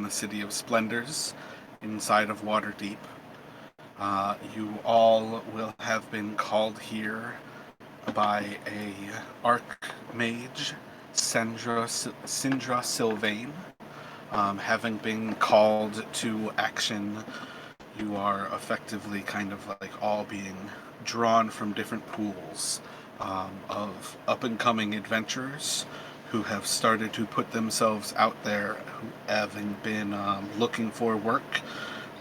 the City of Splendors inside of Waterdeep. You all will have been called here by a archmage, Syndra Sylvaine. Having been called to action, you are effectively kind of like all being drawn from different pools of up-and-coming adventurers who have started to put themselves out there, who having been looking for work,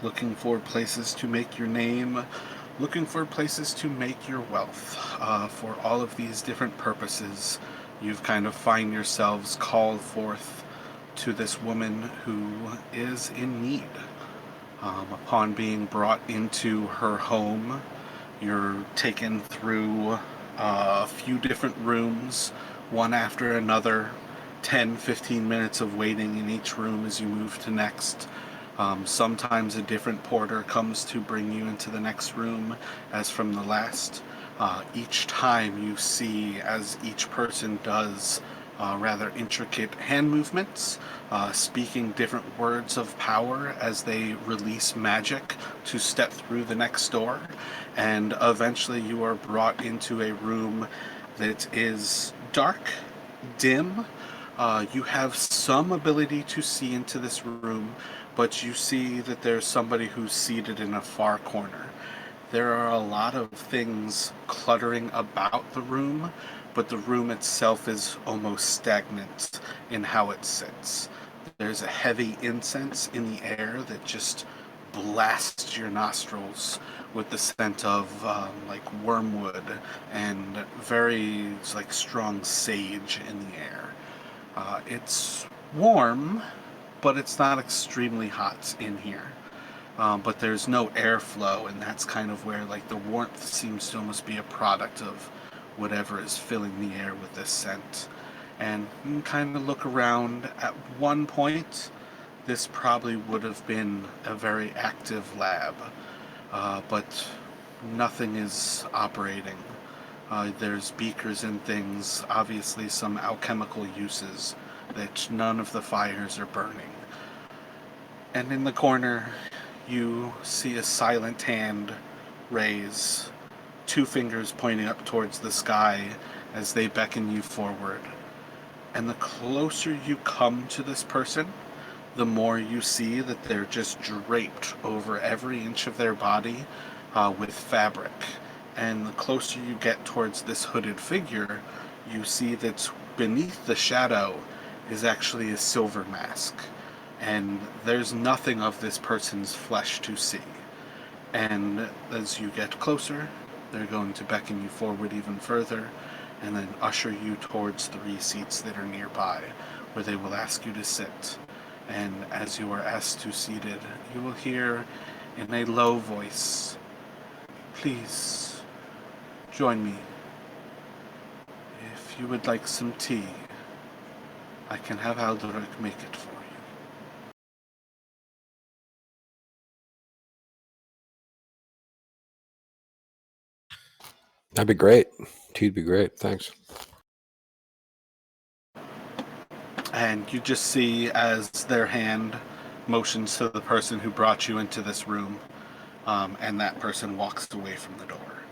looking for places to make your name, looking for places to make your wealth. For all of these different purposes, you've kind of find yourselves called forth to this woman who is in need. Upon being brought into her home, you're taken through a few different rooms, one after another, 10-15 minutes of waiting in each room as you move to next. Sometimes a different porter comes to bring you into the next room, as from the last. Each time you see, as each person does, rather intricate hand movements, speaking different words of power as they release magic to step through the next door, and eventually you are brought into a room that is dark, dim. You have some ability to see into this room, but you see that there's somebody who's seated in a far corner. There are a lot of things cluttering about the room, but the room itself is almost stagnant in how it sits. There's a heavy incense in the air that just blasts your nostrils with the scent of like wormwood and very like strong sage in the air. It's warm, but it's not extremely hot in here. But there's no airflow, and that's kind of where like the warmth seems to almost be a product of whatever is filling the air with this scent. And you can kind of look around. At one point, this probably would have been a very active lab, but nothing is operating. There's beakers and things, obviously some alchemical uses that none of the fires are burning. And in the corner, you see a silent hand raise, two fingers pointing up towards the sky as they beckon you forward. And the closer you come to this person, the more you see that they're just draped over every inch of their body with fabric. And the closer you get towards this hooded figure, you see that beneath the shadow is actually a silver mask. And there's nothing of this person's flesh to see. And as you get closer, they're going to beckon you forward even further and then usher you towards 3 seats that are nearby, where they will ask you to sit. And as you are asked to seated, you will hear in a low voice, "Please join me. If you would like some tea, I can have Alderic make it for you." That'd be great. Tea'd be great. Thanks. And you just see as their hand motions to the person who brought you into this room, and that person walks away from the door.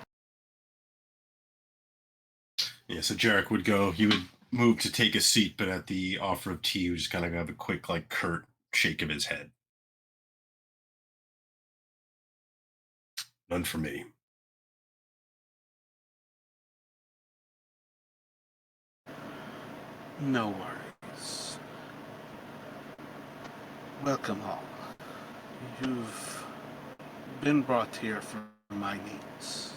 Yeah, so Jarek would go, he would move to take a seat, but at the offer of tea, he would just kind of have a quick, like, curt shake of his head. None for me. No worries. Welcome all. You've been brought here for my needs.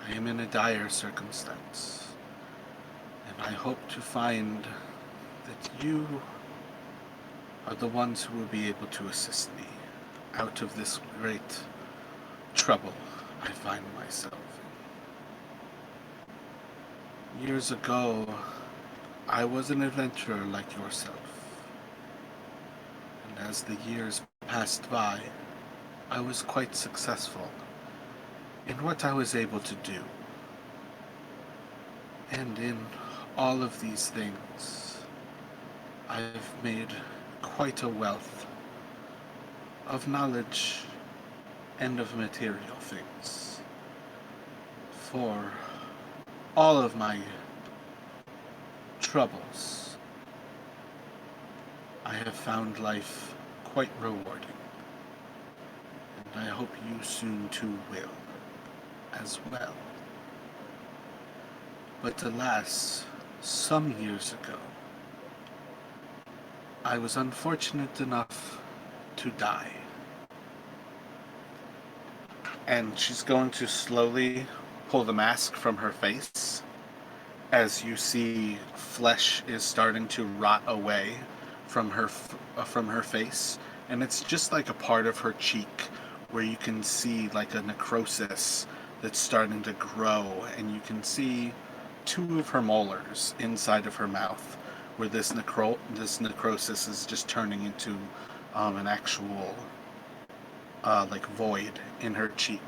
I am in a dire circumstance, and I hope to find that you are the ones who will be able to assist me out of this great trouble I find myself in. Years ago, I was an adventurer like yourself, and as the years passed by, I was quite successful in what I was able to do. And in all of these things, I've made quite a wealth of knowledge and of material things. For all of my troubles, I have found life quite rewarding, and I hope you soon too will, as well. But alas, some years ago, I was unfortunate enough to die. And she's going to slowly pull the mask from her face as you see flesh is starting to rot away from her face, and it's just like a part of her cheek where you can see like a necrosis that's starting to grow, and you can see two of her molars inside of her mouth where this necrosis is just turning into an actual like void in her cheek.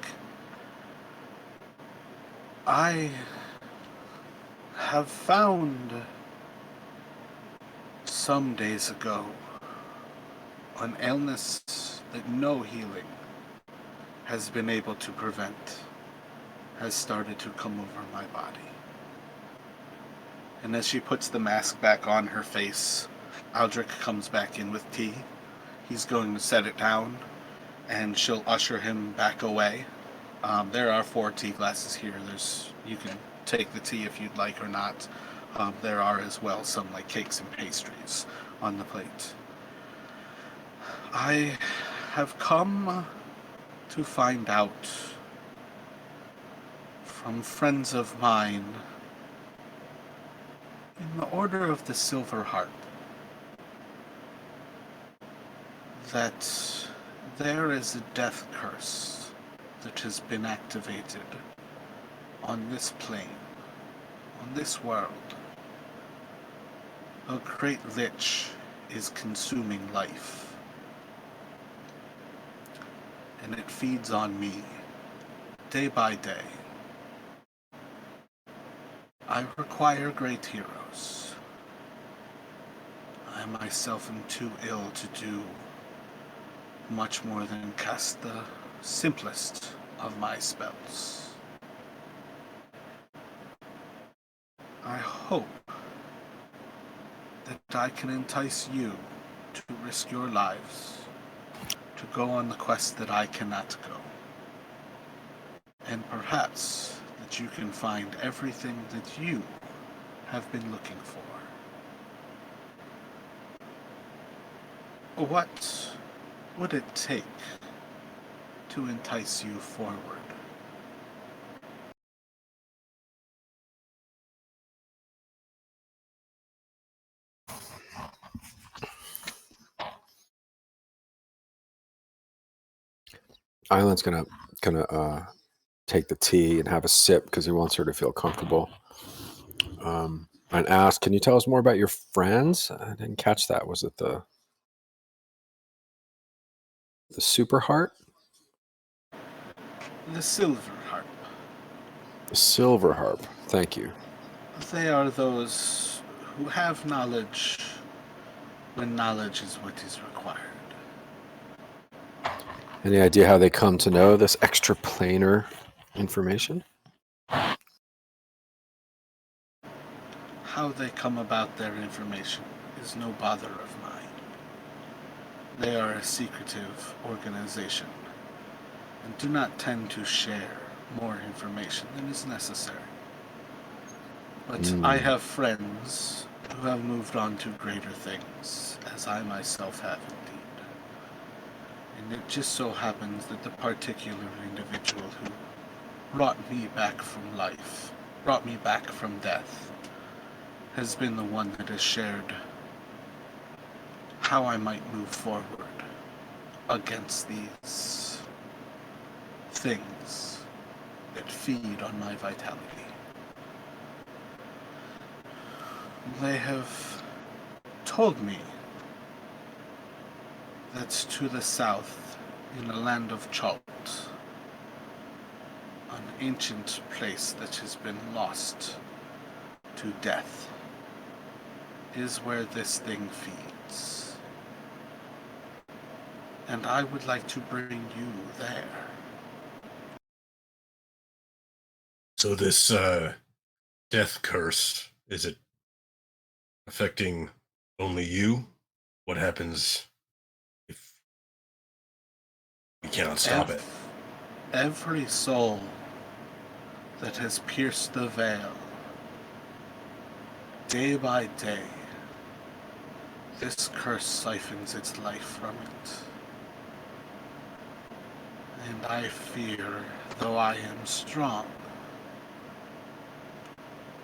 I have found some days ago an illness that no healing has been able to prevent has started to come over my body. And as she puts the mask back on her face, Aldrich comes back in with tea. He's going to set it down, and she'll usher him back away. There are 4 tea glasses here. You can take the tea if you'd like or not. There are as well some like cakes and pastries on the plate. I have come to find out from friends of mine in the Order of the Silver Harp that there is a death curse that has been activated on this plane, on this world. A great lich is consuming life, and it feeds on me day by day. I require great heroes. I myself am too ill to do much more than cast the simplest of my spells. I hope that I can entice you to risk your lives, to go on the quest that I cannot go, and perhaps that you can find everything that you have been looking for. What would it take to entice you forward? Island's gonna take the tea and have a sip because he wants her to feel comfortable. And ask, can you tell us more about your friends? I didn't catch that. Was it the super heart? The Silver Harp. The silver harp. Thank you. They are those who have knowledge when knowledge is what is required. Any idea how they come to know this extra planar information? How they come about their information is no bother of mine. They are a secretive organization and do not tend to share more information than is necessary. But I have friends who have moved on to greater things, as I myself have indeed. And it just so happens that the particular individual who brought me back from life, brought me back from death, has been the one that has shared how I might move forward against these things that feed on my vitality. They have told me that to the south, in the land of Chalt, an ancient place that has been lost to death, is where this thing feeds. and I would like to bring you there. So this death curse, is it affecting only you? What happens if we cannot stop it? Every soul that has pierced the veil, day by day, this curse siphons its life from it. And I fear, though I am strong,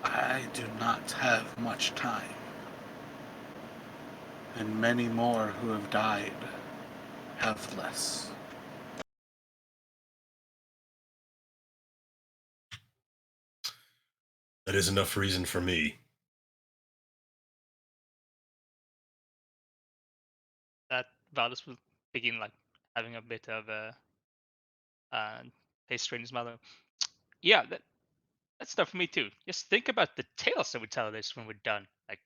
I do not have much time. And many more who have died have less. That is enough reason for me. That Valdis will begin like having a bit of a taste in his mouth. Yeah, that's stuff for me too. Just think about the tales that we tell this when we're done. Like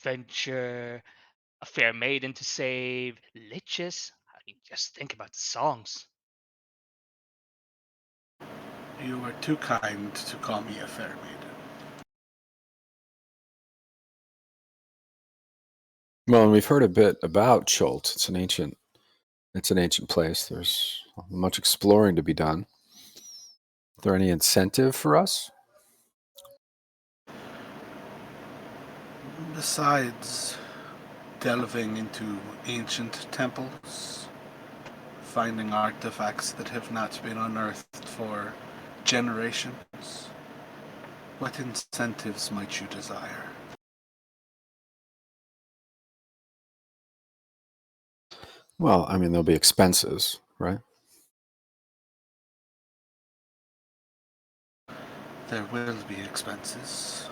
venture, a fair maiden to save, liches. I mean, just think about the songs. You are too kind to call me a fair maiden. Well, and we've heard a bit about Schultz. It's an ancient place. There's much exploring to be done. Is there any incentive for us? Besides delving into ancient temples, finding artifacts that have not been unearthed for generations, what incentives might you desire? Well, I mean, there'll be expenses, right? There will be expenses.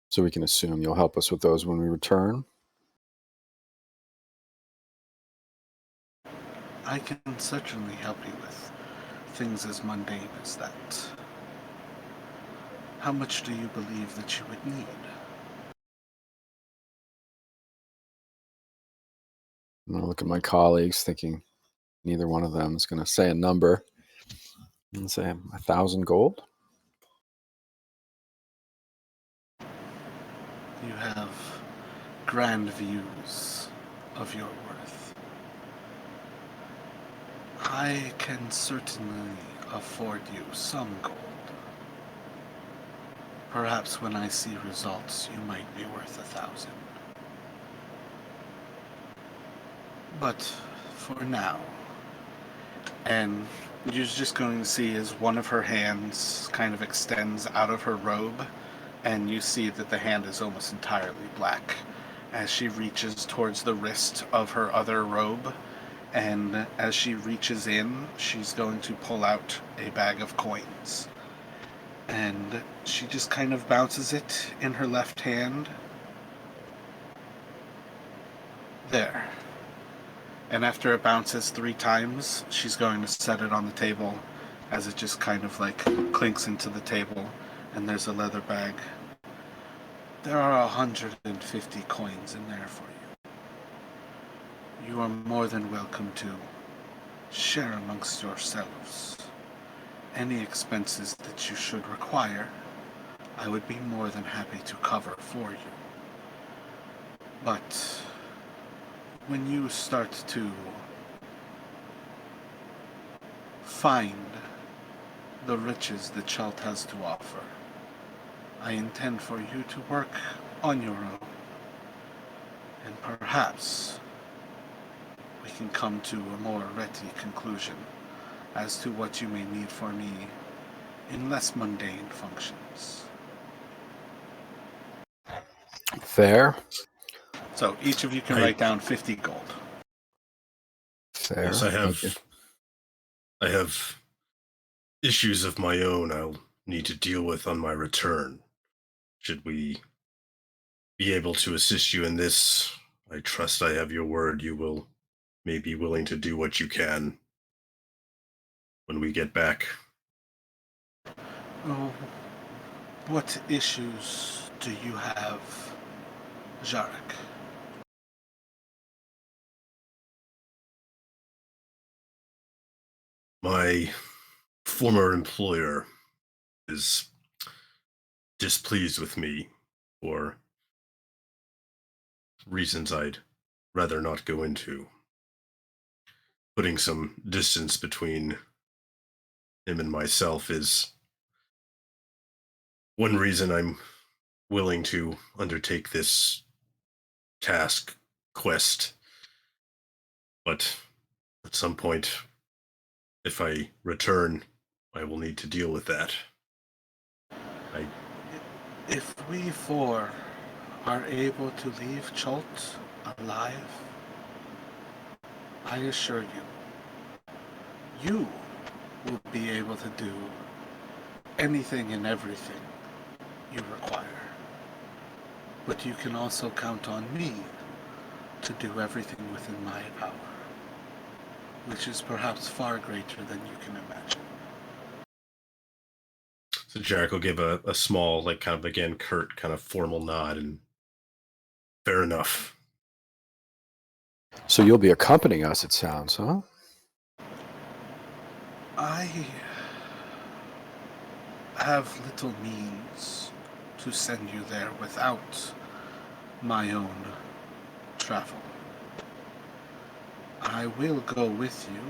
So we can assume you'll help us with those when we return. I can certainly help you with things as mundane as that. How much do you believe that you would need? I'm going to look at my colleagues, thinking neither one of them is going to say a number. And say 1,000 gold. You have grand views of your worth. I can certainly afford you some gold. Perhaps when I see results, you might be worth 1,000. But for now, and you're just going to see as one of her hands kind of extends out of her robe, and you see that the hand is almost entirely black as she reaches towards the wrist of her other robe. And as she reaches in, she's going to pull out a bag of coins. And she just kind of bounces it in her left hand. There. And after it bounces 3 times, she's going to set it on the table as it just kind of like clinks into the table. And there's a leather bag. There are 150 coins in there for you. You are more than welcome to share amongst yourselves. Any expenses that you should require, I would be more than happy to cover for you. But when you start to find the riches that Chult has to offer, I intend for you to work on your own. And perhaps we can come to a more ready conclusion as to what you may need for me in less mundane functions. Fair. So each of you can I- write down 50 gold. Fair. Yes, I Thank you. have issues of my own I'll need to deal with on my return. Should we be able to assist you in this, I trust I have your word you will may be willing to do what you can when we get back. Oh, what issues do you have, Jarek? My former employer is displeased with me for reasons I'd rather not go into. Putting some distance between him and myself is one reason I'm willing to undertake this task quest. But at some point, if I return, I will need to deal with that. If we four are able to leave Chult alive, I assure you will be able to do anything and everything you require. But you can also count on me to do everything within my power, which is perhaps far greater than you can imagine. So Jarek will give a small, like, kind of, again, curt, kind of formal nod, and fair enough. So you'll be accompanying us, it sounds, huh? I have little means to send you there without my own travel. I will go with you,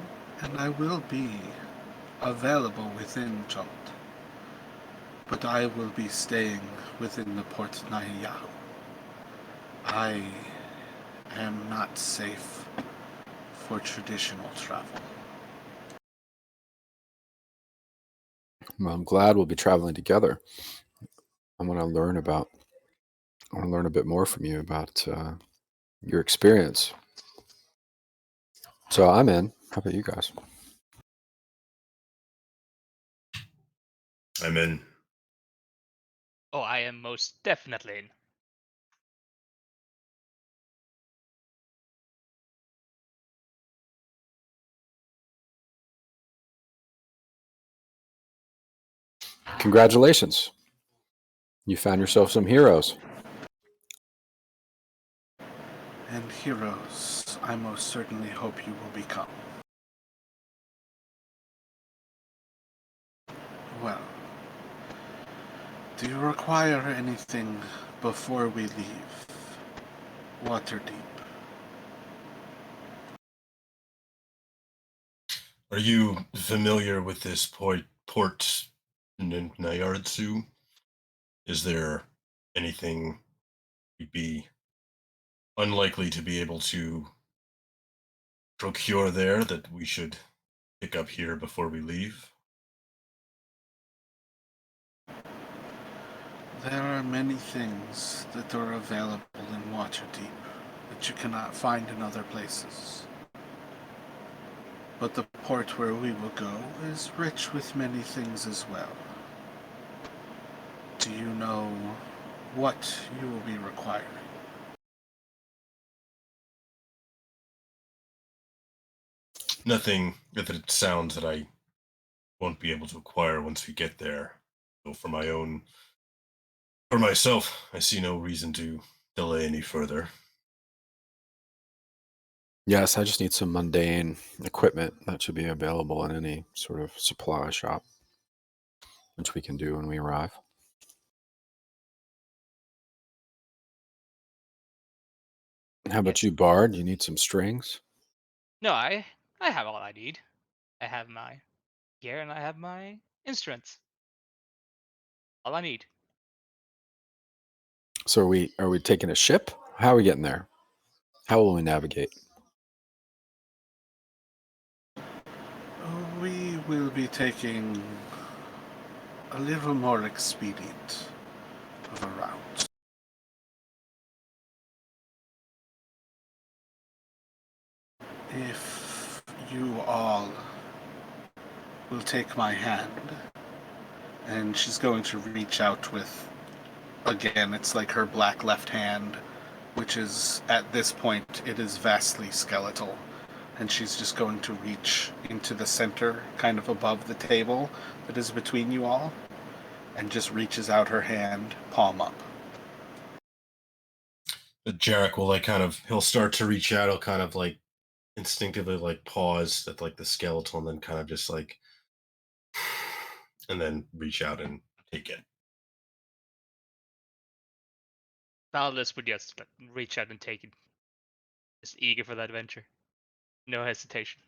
and I will be available within Chult. But I will be staying within the Port Nahiyahu. I am not safe for traditional travel. Well, I'm glad we'll be traveling together. I want to learn a bit more from you about your experience. So I'm in. How about you guys? I'm in. Oh, I am most definitely in. Congratulations. You found yourself some heroes. And heroes, I most certainly hope you will become. Well, do you require anything before we leave Waterdeep? Are you familiar with this port in Nayardsu? Is there anything you'd be unlikely to be able to procure there that we should pick up here before we leave? There are many things that are available in Waterdeep that you cannot find in other places. But the port where we will go is rich with many things as well. Do you know what you will be requiring? Nothing that it sounds that I won't be able to acquire once we get there. So for myself, I see no reason to delay any further. Yes, I just need some mundane equipment that should be available in any sort of supply shop, which we can do when we arrive. How about Yes. you, Bard? You need some strings? No, I have all I need. I have my gear and I have my instruments. All I need. So are we taking a ship? How are we getting there? How will we navigate? We will be taking a little more expedient of a route. If you all will take my hand, and she's going to reach out with, again, it's like her black left hand, which is, at this point, it is vastly skeletal. And she's just going to reach into the center, kind of above the table that is between you all, and just reaches out her hand, palm up. But Jarek will he'll start to reach out, he'll kind of like instinctively like pause at like the skeleton, then kind of just like, and then reach out and take it. Valdez would just like, reach out and take it. Just eager for the adventure. No hesitation.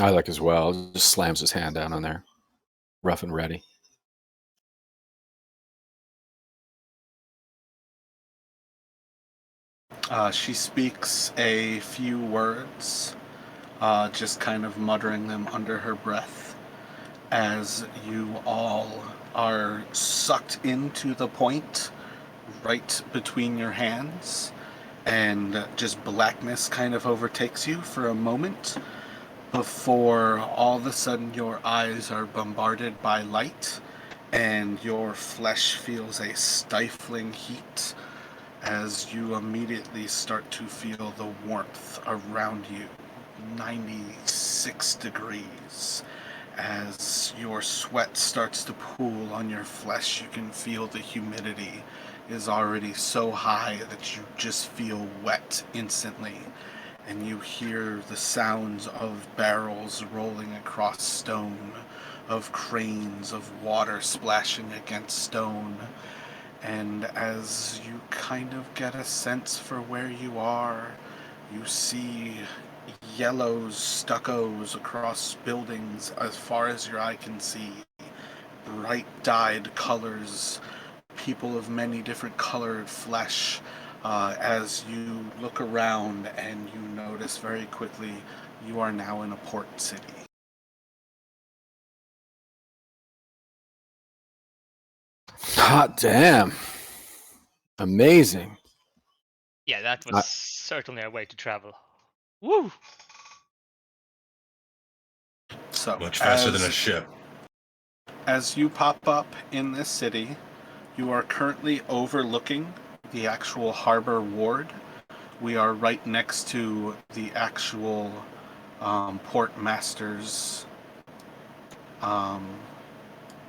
I like as well. Just slams his hand down on there, rough and ready. She speaks a few words, just kind of muttering them under her breath, as you all are sucked into the point right between your hands, and just blackness kind of overtakes you for a moment before all of a sudden your eyes are bombarded by light and your flesh feels a stifling heat as you immediately start to feel the warmth around you, 96 degrees. As your sweat starts to pool on your flesh, you can feel the humidity is already so high that you just feel wet instantly. And you hear the sounds of barrels rolling across stone, of cranes, of water splashing against stone. And as you kind of get a sense for where you are, you see yellows, stuccos across buildings as far as your eye can see. Bright dyed colors, people of many different colored flesh. As you look around and you notice very quickly, you are now in a port city. Hot damn. Amazing. Yeah, that was I- certainly a way to travel. Woo! So, Much faster than a as, ship. as you pop up in this city, you are currently overlooking the actual harbor ward. We are right next to the actual port master's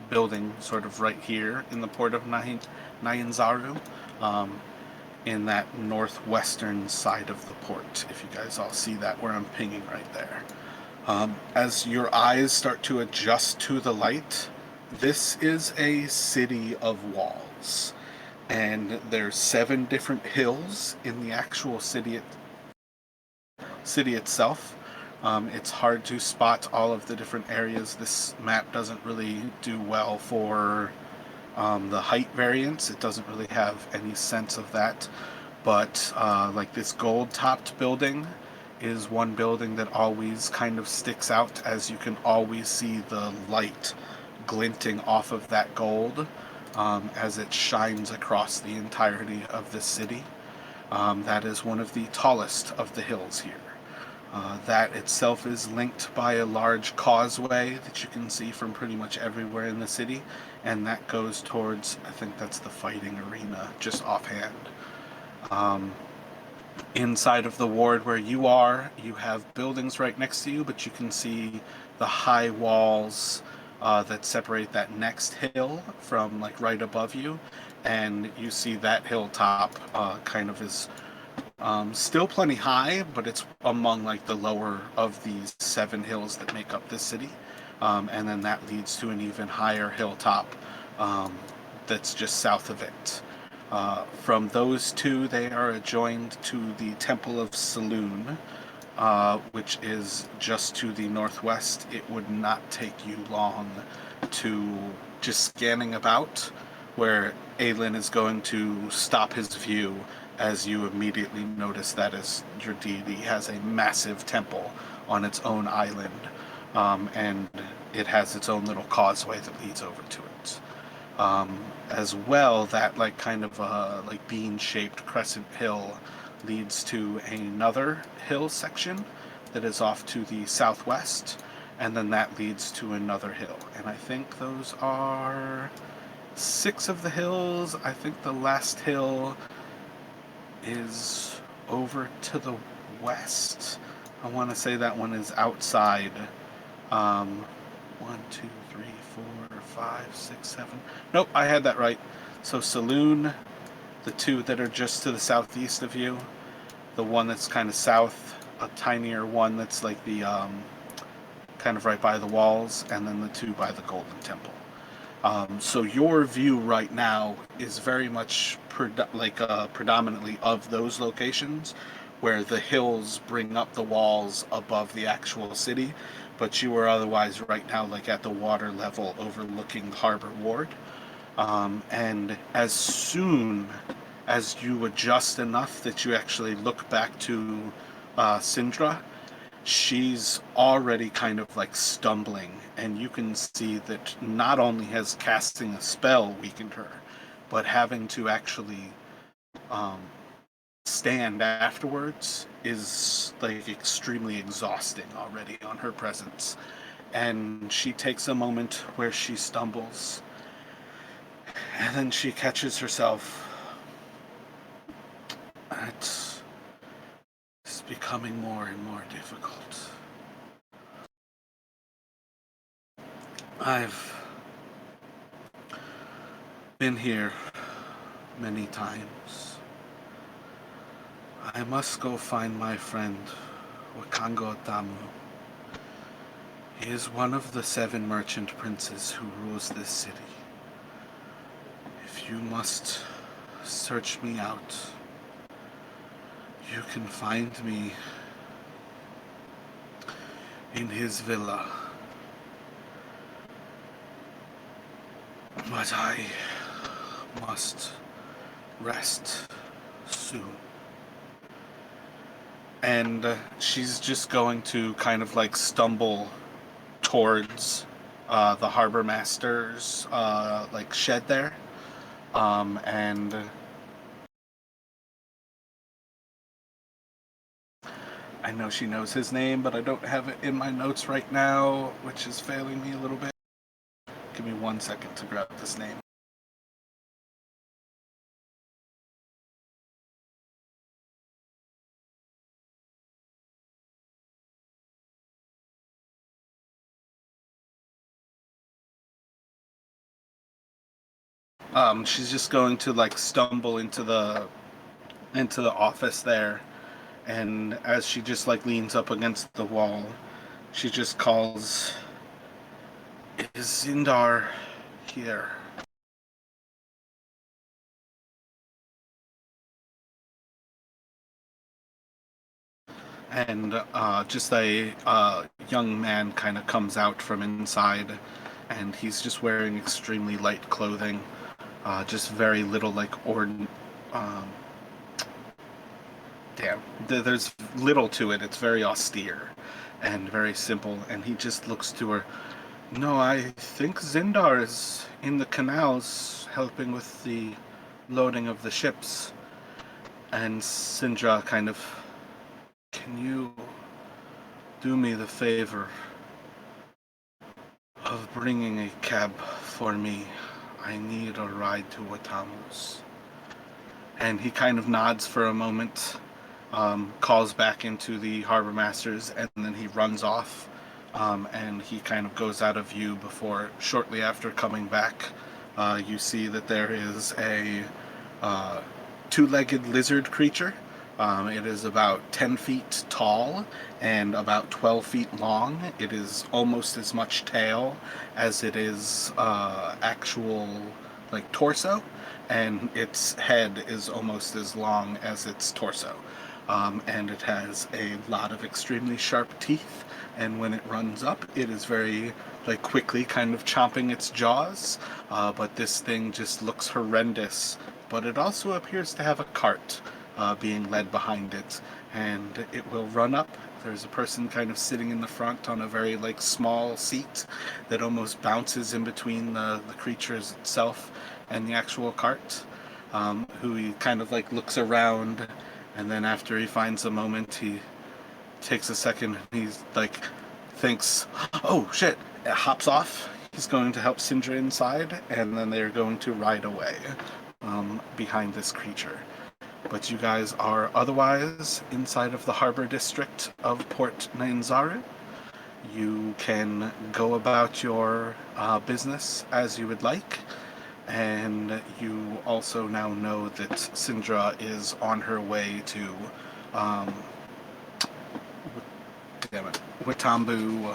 building, sort of right here in the port of Nyanzaru, in that northwestern side of the port. If you guys all see that, where I'm pinging right there. As your eyes start to adjust to the light, this is a city of walls. And there's 7 different hills in the actual city itself. It's hard to spot all of the different areas. This map doesn't really do well for the height variance. It doesn't really have any sense of that. But like this gold-topped building is one building that always kind of sticks out, as you can always see the light glinting off of that gold as it shines across the entirety of the city. That is one of the tallest of the hills here. That itself is linked by a large causeway that you can see from pretty much everywhere in the city, and that goes towards, I think that's the fighting arena, just offhand. Inside of the ward where you are, you have buildings right next to you, but you can see the high walls that separate that next hill from like right above you, and you see that hilltop kind of is still plenty high, but it's among like the lower of these 7 hills that make up this city. And then that leads to an even higher hilltop that's just south of it. From those 2, they are adjoined to the Temple of Sylvaine, which is just to the northwest. It would not take you long to just scanning about where Aelin is going to stop his view, as you immediately notice that as your deity has a massive temple on its own island, and it has its own little causeway that leads over to it. As well, that like kind of like bean-shaped crescent hill leads to another hill section that is off to the southwest, and then that leads to another hill. And I think those are 6 of the hills. I think the last hill is over to the west. I want to say that one is outside. 1, 2, 3, 4, 5, 6, 7. Nope, I had that right. So Sylvaine, the 2 that are just to the southeast of you, the one that's kind of south, a tinier one that's like the kind of right by the walls, and then the two by the Golden Temple. So your view right now is very much predominantly of those locations where the hills bring up the walls above the actual city, but you are otherwise right now like at the water level overlooking Harbor Ward. And as soon as you adjust enough that you actually look back to Syndra, she's already kind of like stumbling, and you can see that not only has casting a spell weakened her, but having to actually stand afterwards is like extremely exhausting already on her presence. And she takes a moment where she stumbles, and then she catches herself. It's becoming more and more difficult. I've been here many times. I must go find my friend, Wakango Tamu. He is one of the 7 merchant princes who rules this city. If you must search me out, you can find me in his villa. But I must rest soon. And she's just going to kind of like stumble towards the harbor master's like shed there. And I know she knows his name, but I don't have it in my notes right now, which is failing me a little bit. Give me 1 second to grab this name. She's just going to like stumble into the office there, and as she just like leans up against the wall, she just calls, "Is Zindar here?" And just a young man kind of comes out from inside, and he's just wearing extremely light clothing, just very little like there's little to it. It's very austere and very simple, and he just looks to her. "No, I think Zindar is in the canals helping with the loading of the ships." And Syndra kind of, "Can you do me the favor of bringing a cab for me? I need a ride to Watamu's." And he kind of nods for a moment, calls back into the harbor masters, and then he runs off. And he kind of goes out of view before, shortly after coming back, you see that there is a 2-legged lizard creature. It is about 10 feet tall and about 12 feet long. It is almost as much tail as it is actual like torso, and its head is almost as long as its torso. And it has a lot of extremely sharp teeth, and when it runs up, it is very like quickly kind of chomping its jaws. But this thing just looks horrendous. But it also appears to have a cart being led behind it, and it will run up. There's a person kind of sitting in the front on a very like small seat that almost bounces in between the creatures itself and the actual cart, who he kind of like looks around, and then after he finds a moment, he takes a second, and he's like thinks, "Oh shit," hops off. He's going to help Syndra inside, and then they're going to ride away behind this creature. But you guys are otherwise inside of the harbor district of Port Nyanzaru. You can go about your business as you would like, and you also now know that Syndra is on her way to um, damn it, Watambu.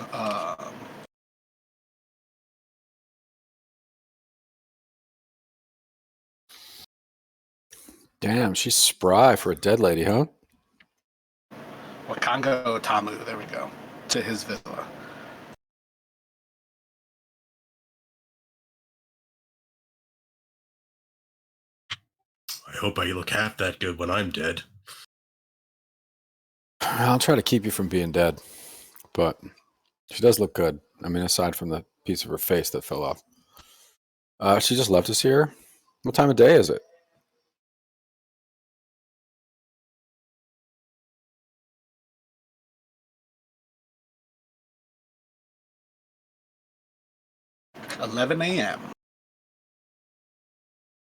Damn, she's spry for a dead lady, huh? Wakanga Otamu, there we go, to his villa. I hope I look half that good when I'm dead. I'll try to keep you from being dead, but she does look good. I mean, aside from the piece of her face that fell off. She just left us here. What time of day is it? $11 a.m.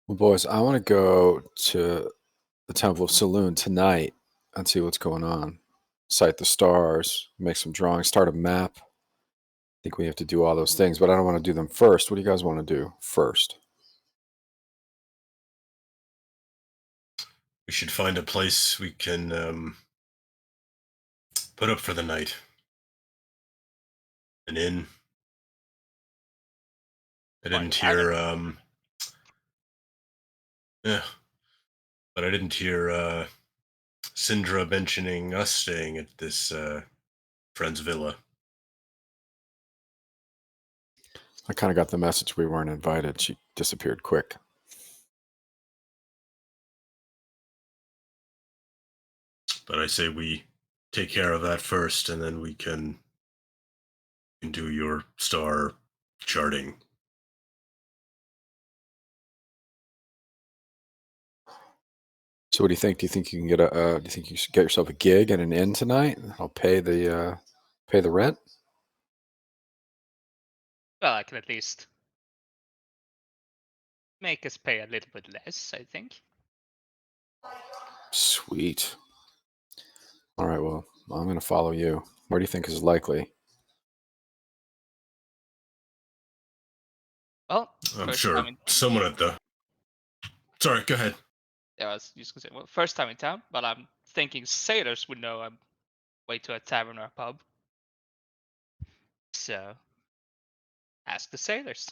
Well, boys, I want to go to the Temple of Sylvaine tonight and see what's going on. Sight the stars, make some drawings, start a map. I think we have to do all those things, but I don't want to do them first. What do you guys want to do first? We should find a place we can put up for the night. An inn. I didn't hear yeah, but I didn't hear Syndra mentioning us staying at this friend's villa. I kind of got the message we weren't invited. She disappeared quick. But I say we take care of that first, and then we can do your star charting. So, what do you think? Do you think you can get a? Do you think you should get yourself a gig at an inn tonight? I'll pay the rent. Well, I can at least make us pay a little bit less, I think. Sweet. All right. Well, I'm going to follow you. Where do you think is likely? Well, I'm first sure time in someone at the. Sorry, go ahead. yeah, I was just gonna say, well, first time in town, but I'm thinking sailors would know I'm way to a tavern or a pub. So ask the sailors.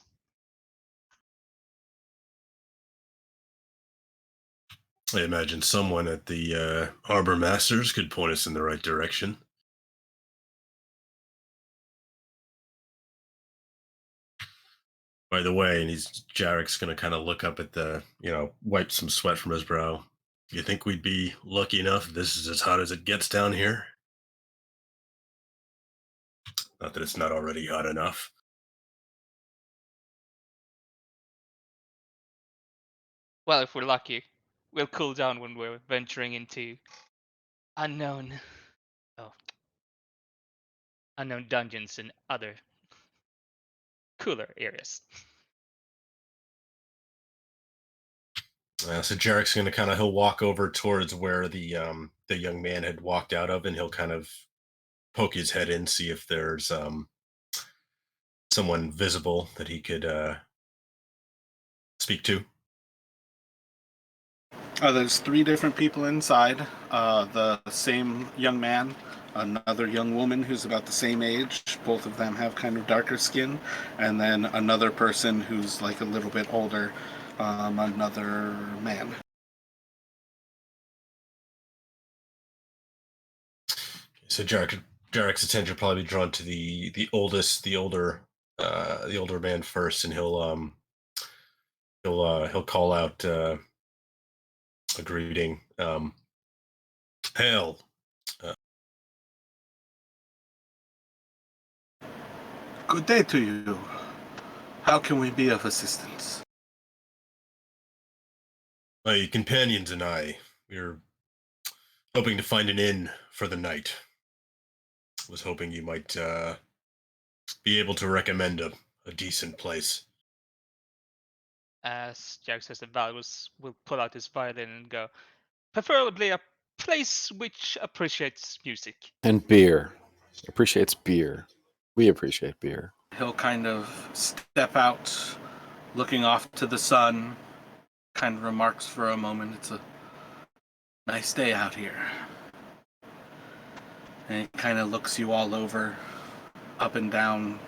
I imagine someone at the Harbor Masters could point us in the right direction. By the way, and Jarek's gonna kind of look up at wipe some sweat from his brow. You think we'd be lucky enough if this is as hot as it gets down here? Not that it's not already hot enough. Well, if we're lucky, we'll cool down when we're venturing into unknown, oh, unknown dungeons and other cooler areas. So Jarek's gonna he'll walk over towards where the young man had walked out of, and he'll kind of poke his head in, see if there's someone visible that he could speak to. There's 3 different people inside. The same young man, another young woman who's about the same age. Both of them have kind of darker skin, and then another person who's like a little bit older, another man. So Jarek's attention will probably be drawn to the older man first, and he'll call out a greeting. Hail. Good day to you. How can we be of assistance? My companions and we're hoping to find an inn for the night. Was hoping you might be able to recommend a decent place. As Jack says, that Val will pull out his violin and go, preferably a place which appreciates music. And beer. Appreciates beer. We appreciate beer. He'll kind of step out, looking off to the sun, kind of remarks for a moment, it's a nice day out here. And he kind of looks you all over, up and down.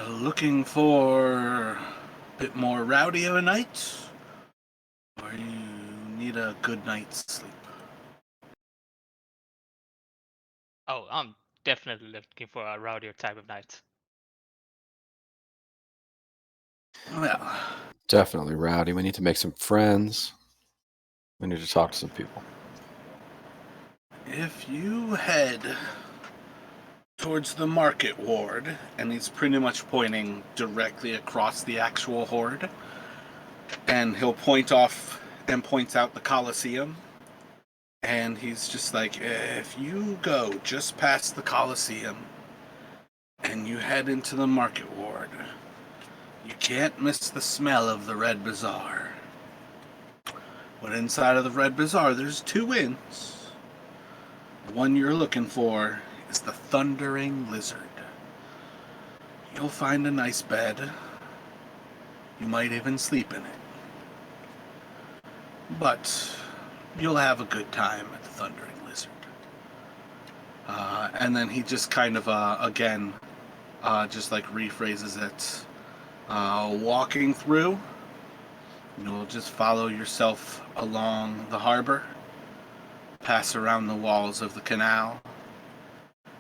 Looking for a bit more rowdy of a night? Or you need a good night's sleep? Oh, I'm definitely looking for a rowdier type of night. Well, Definitely rowdy. We need to make some friends. We need to talk to some people. if you head towards the market ward, and he's pretty much pointing directly across the actual horde, and he'll point off and points out the Colosseum, and he's just like, if you go just past the Colosseum and you head into the market ward, you can't miss the smell of the Red Bazaar. But inside of the Red Bazaar, there's two inns. The one you're looking for is the Thundering Lizard. You'll find a nice bed. You might even sleep in it. But you'll have a good time at the Thundering Lizard. And then he just kind of, again, just like rephrases it. Walking through, you'll just follow yourself along the harbor, pass around the walls of the canal.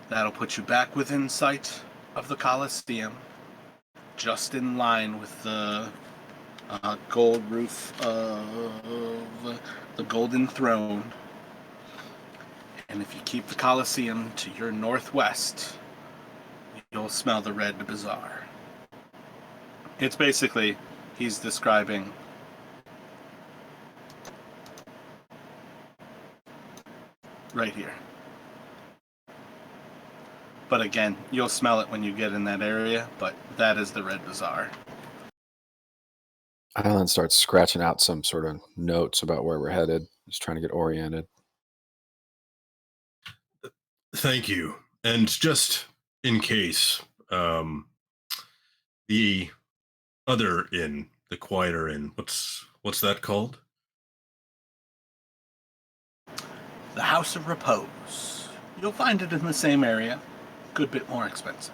That'll put you back within sight of the Colosseum, just in line with the gold roof of the Golden Throne. And if you keep the Colosseum to your northwest, you'll smell the Red Bazaar. It's basically, he's describing right here. But again, you'll smell it when you get in that area, but that is the Red Bazaar. Alan starts scratching out some sort of notes about where we're headed. He's trying to get oriented. Thank you. And just in case, the other inn, the quieter inn, what's that called? The House of Repose. You'll find it in the same area. Good bit more expensive.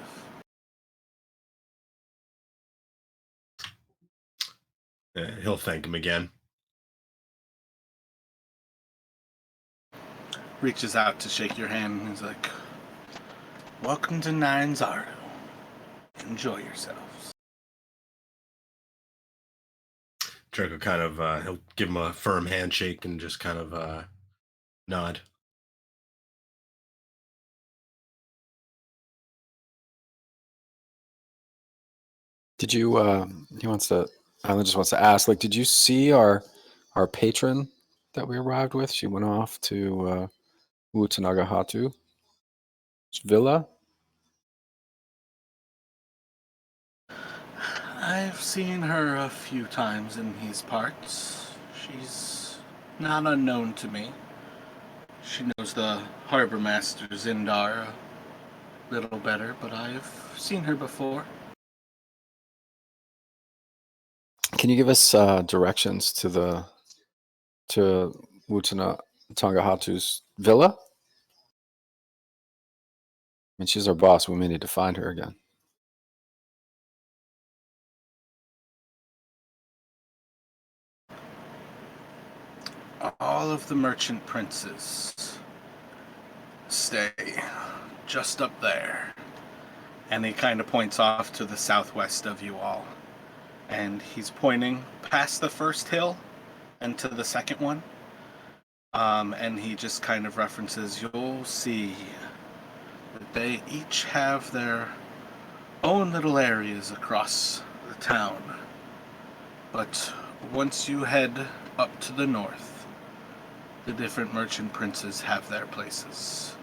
He'll thank him again. Reaches out to shake your hand and he's like, welcome to Nine Zardo. Enjoy yourselves. Draco kind of, he'll give him a firm handshake and just kind of nod. Did you? Alan just wants to ask. Like, did you see our patron that we arrived with? She went off to Utanagahatu's villa. I've seen her a few times in these parts. She's not unknown to me. She knows the harbor master Zindar a little better, but I've seen her before. Can you give us directions to Utanagahatu's villa? I mean, she's our boss. We may need to find her again. All of the merchant princes stay just up there. And he kind of points off to the southwest of you all. And he's pointing past the first hill and to the second one. And he just kind of references, you'll see that they each have their own little areas across the town. But once you head up to the north, the different merchant princes have their places.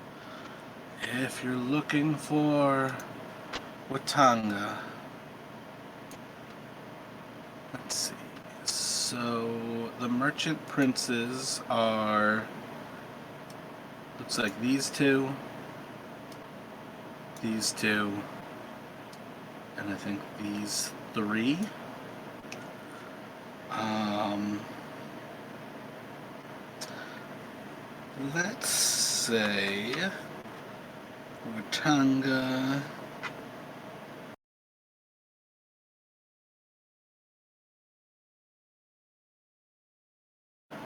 If you're looking for Watanga, let's see. So the merchant princes are, looks like these two, and I think these three. let's say Watanga.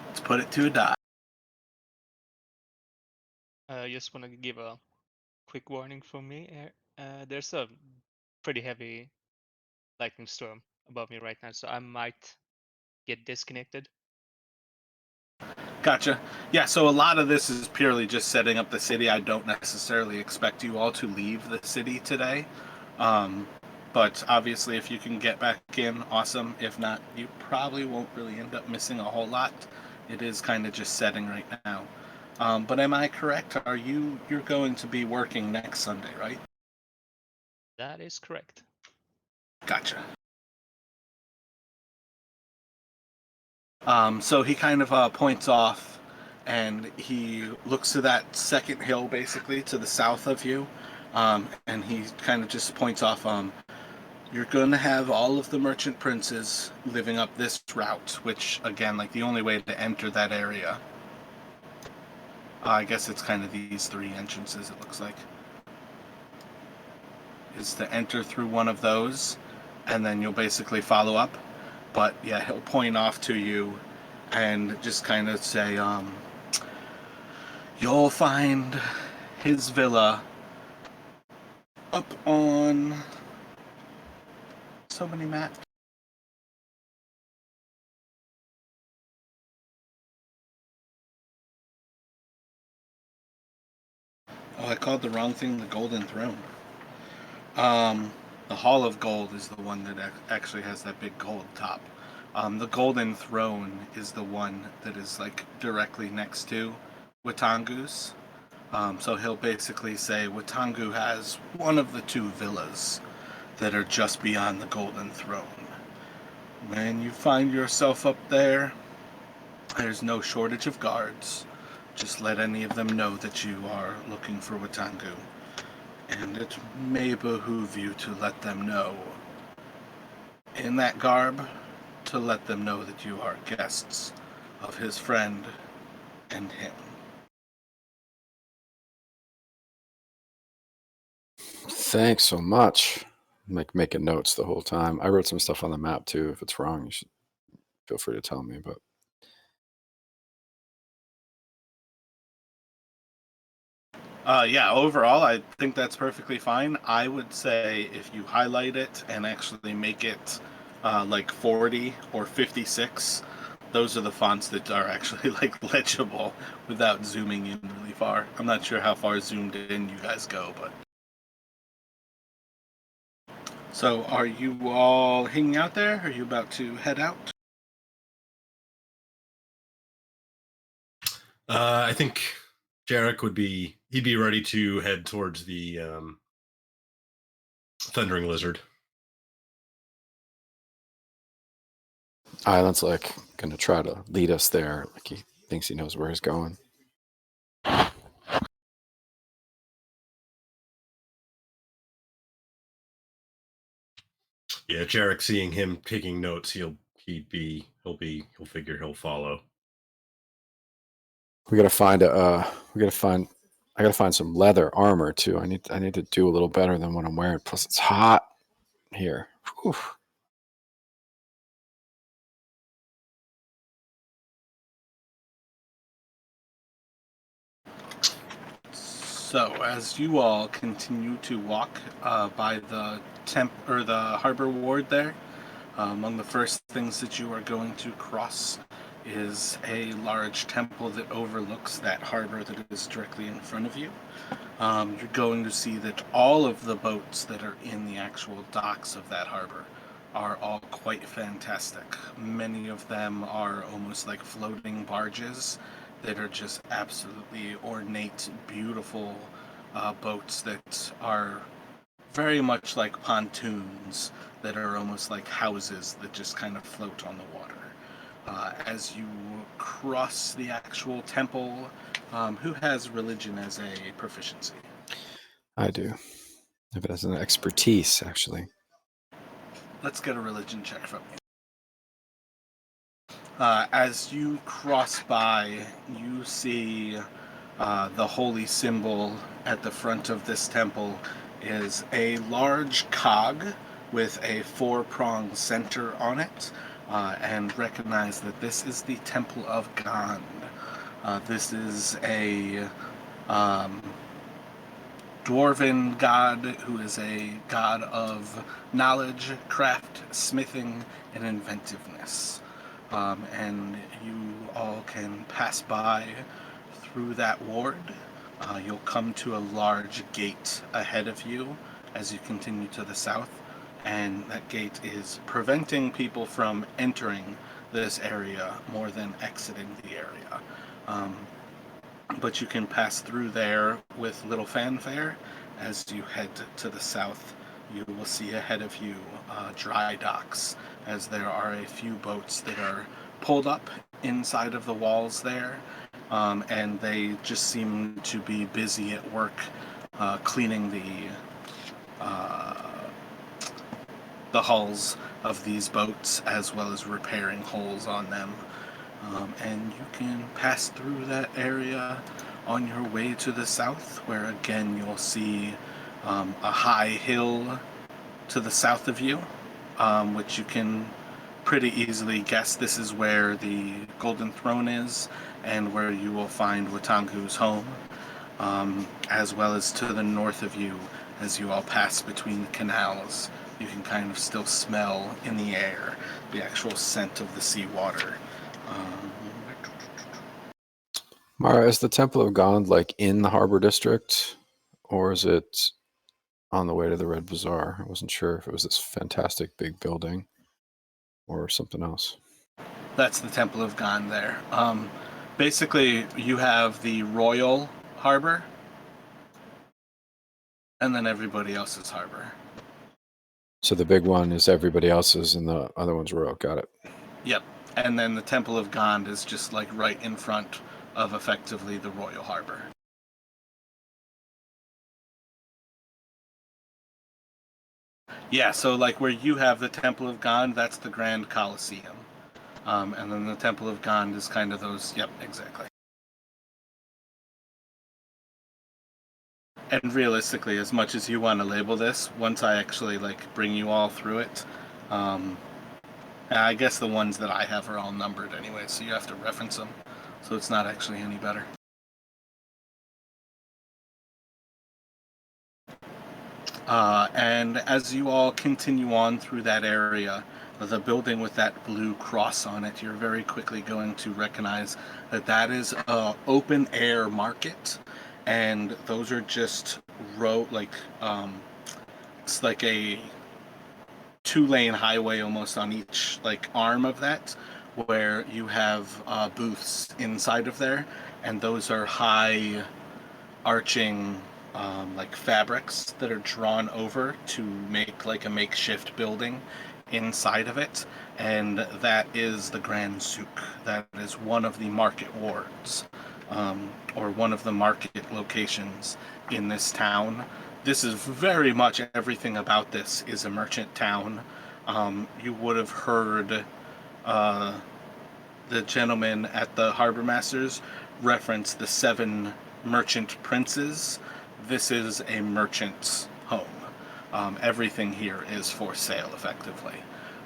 Let's put it to a die. Just want to give a quick warning from me. There's a pretty heavy lightning storm above me right now, so I might get disconnected. Gotcha. Yeah, so a lot of this is purely just setting up the city. I don't necessarily expect you all to leave the city today. Um, but obviously, if you can get back in, awesome. If not, you probably won't really end up missing a whole lot. It is kind of just setting right now. But am I correct? You're going to be working next Sunday, right? That is correct. Gotcha. So he kind of points off, and he looks to that second hill, basically to the south of you, and he kind of just points off. You're going to have all of the merchant princes living up this route, which again, like the only way to enter that area. I guess it's kind of these three entrances. It looks like is to enter through one of those, and then you'll basically follow up. But yeah, he'll point off to you and just kind of say, you'll find his villa up on so many maps. Oh, I called the wrong thing the Golden Throne. The Hall of Gold is the one that actually has that big gold top. The Golden Throne is the one that is like directly next to Watangu's. So he'll basically say Watangu has one of the two villas that are just beyond the Golden Throne. When you find yourself up there, there's no shortage of guards. Just let any of them know that you are looking for Watangu. And it may behoove you to let them know, in that garb, to let them know that you are guests of his friend and him. Thanks so much. Making notes the whole time. I wrote some stuff on the map too. If it's wrong, you should feel free to tell me. But Yeah, overall, I think that's perfectly fine. I would say if you highlight it and actually make it like 40 or 56, those are the fonts that are actually like legible without zooming in really far. I'm not sure how far zoomed in you guys go, but. So, are you all hanging out there? Are you about to head out? I think Jarek he'd be ready to head towards the Thundering Lizard. Island's like gonna try to lead us there. Like he thinks he knows where he's going. Yeah, Jarek, seeing him taking notes, he'll figure he'll follow. We gotta find I gotta find some leather armor too. I need to do a little better than what I'm wearing. Plus it's hot here. Whew. So, as you all continue to walk by the harbor ward there, among the first things that you are going to cross is a large temple that overlooks that harbor that is directly in front of you. You're going to see that all of the boats that are in the actual docks of that harbor are all quite fantastic. Many of them are almost like floating barges that are just absolutely ornate, beautiful boats that are very much like pontoons that are almost like houses that just kind of float on the water. As you cross the actual temple, who has religion as a proficiency? I do. If it has an expertise, actually. Let's get a religion check from you. As you cross by, you see the holy symbol at the front of this temple is a large cog with a four-pronged center on it, and recognize that this is the Temple of Gand. This is a dwarven god who is a god of knowledge, craft, smithing, and inventiveness. And you all can pass by through that ward. You'll come to a large gate ahead of you as you continue to the south, and that gate is preventing people from entering this area more than exiting the area. But you can pass through there with little fanfare. As you head to the south, you will see ahead of you dry docks, as there are a few boats that are pulled up inside of the walls there, and they just seem to be busy at work cleaning the hulls of these boats, as well as repairing holes on them. And you can pass through that area on your way to the south, where again you'll see a high hill to the south of you, which you can pretty easily guess this is where the Golden Throne is, and where you will find Watangu's home, as well as to the north of you. As you all pass between the canals, you can kind of still smell in the air the actual scent of the seawater. Mara, is the Temple of Gand like in the Harbor District, or is it on the way to the Red Bazaar? I wasn't sure if it was this fantastic big building or something else. That's the Temple of Gand there. Basically, you have the Royal Harbor, and then everybody else's harbor. So the big one is everybody else's, and the other one's royal. Got it. Yep. And then the Temple of Gand is just like right in front of effectively the Royal Harbor. Yeah, so like where you have the Temple of Gand, that's the Grand Colosseum. And then the Temple of Gand is kind of those, yep, exactly. And realistically, as much as you want to label this, once I actually like bring you all through it, I guess the ones that I have are all numbered anyway, so you have to reference them. So it's not actually any better. And as you all continue on through that area, the building with that blue cross on it, you're very quickly going to recognize that that is an open air market, and those are just it's like a two-lane highway almost on each like arm of that, where you have booths inside of there, and those are high arching like fabrics that are drawn over to make like a makeshift building inside of it, and that is the Grand Souk. That is one of the market wards, or one of the market locations in this town. This is very much everything about this is a merchant town. You would have heard the gentleman at the Harbor Masters reference the 7 merchant princes. This is a merchant's home. Everything here is for sale, effectively.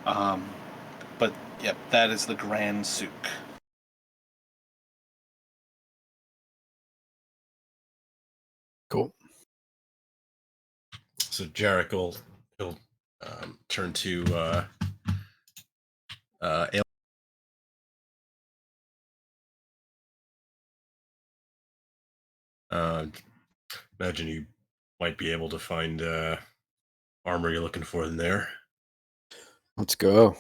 But yep, that is the Grand Souk. Cool. So Jarek will turn to imagine you might be able to find armor you're looking for in there. Let's go.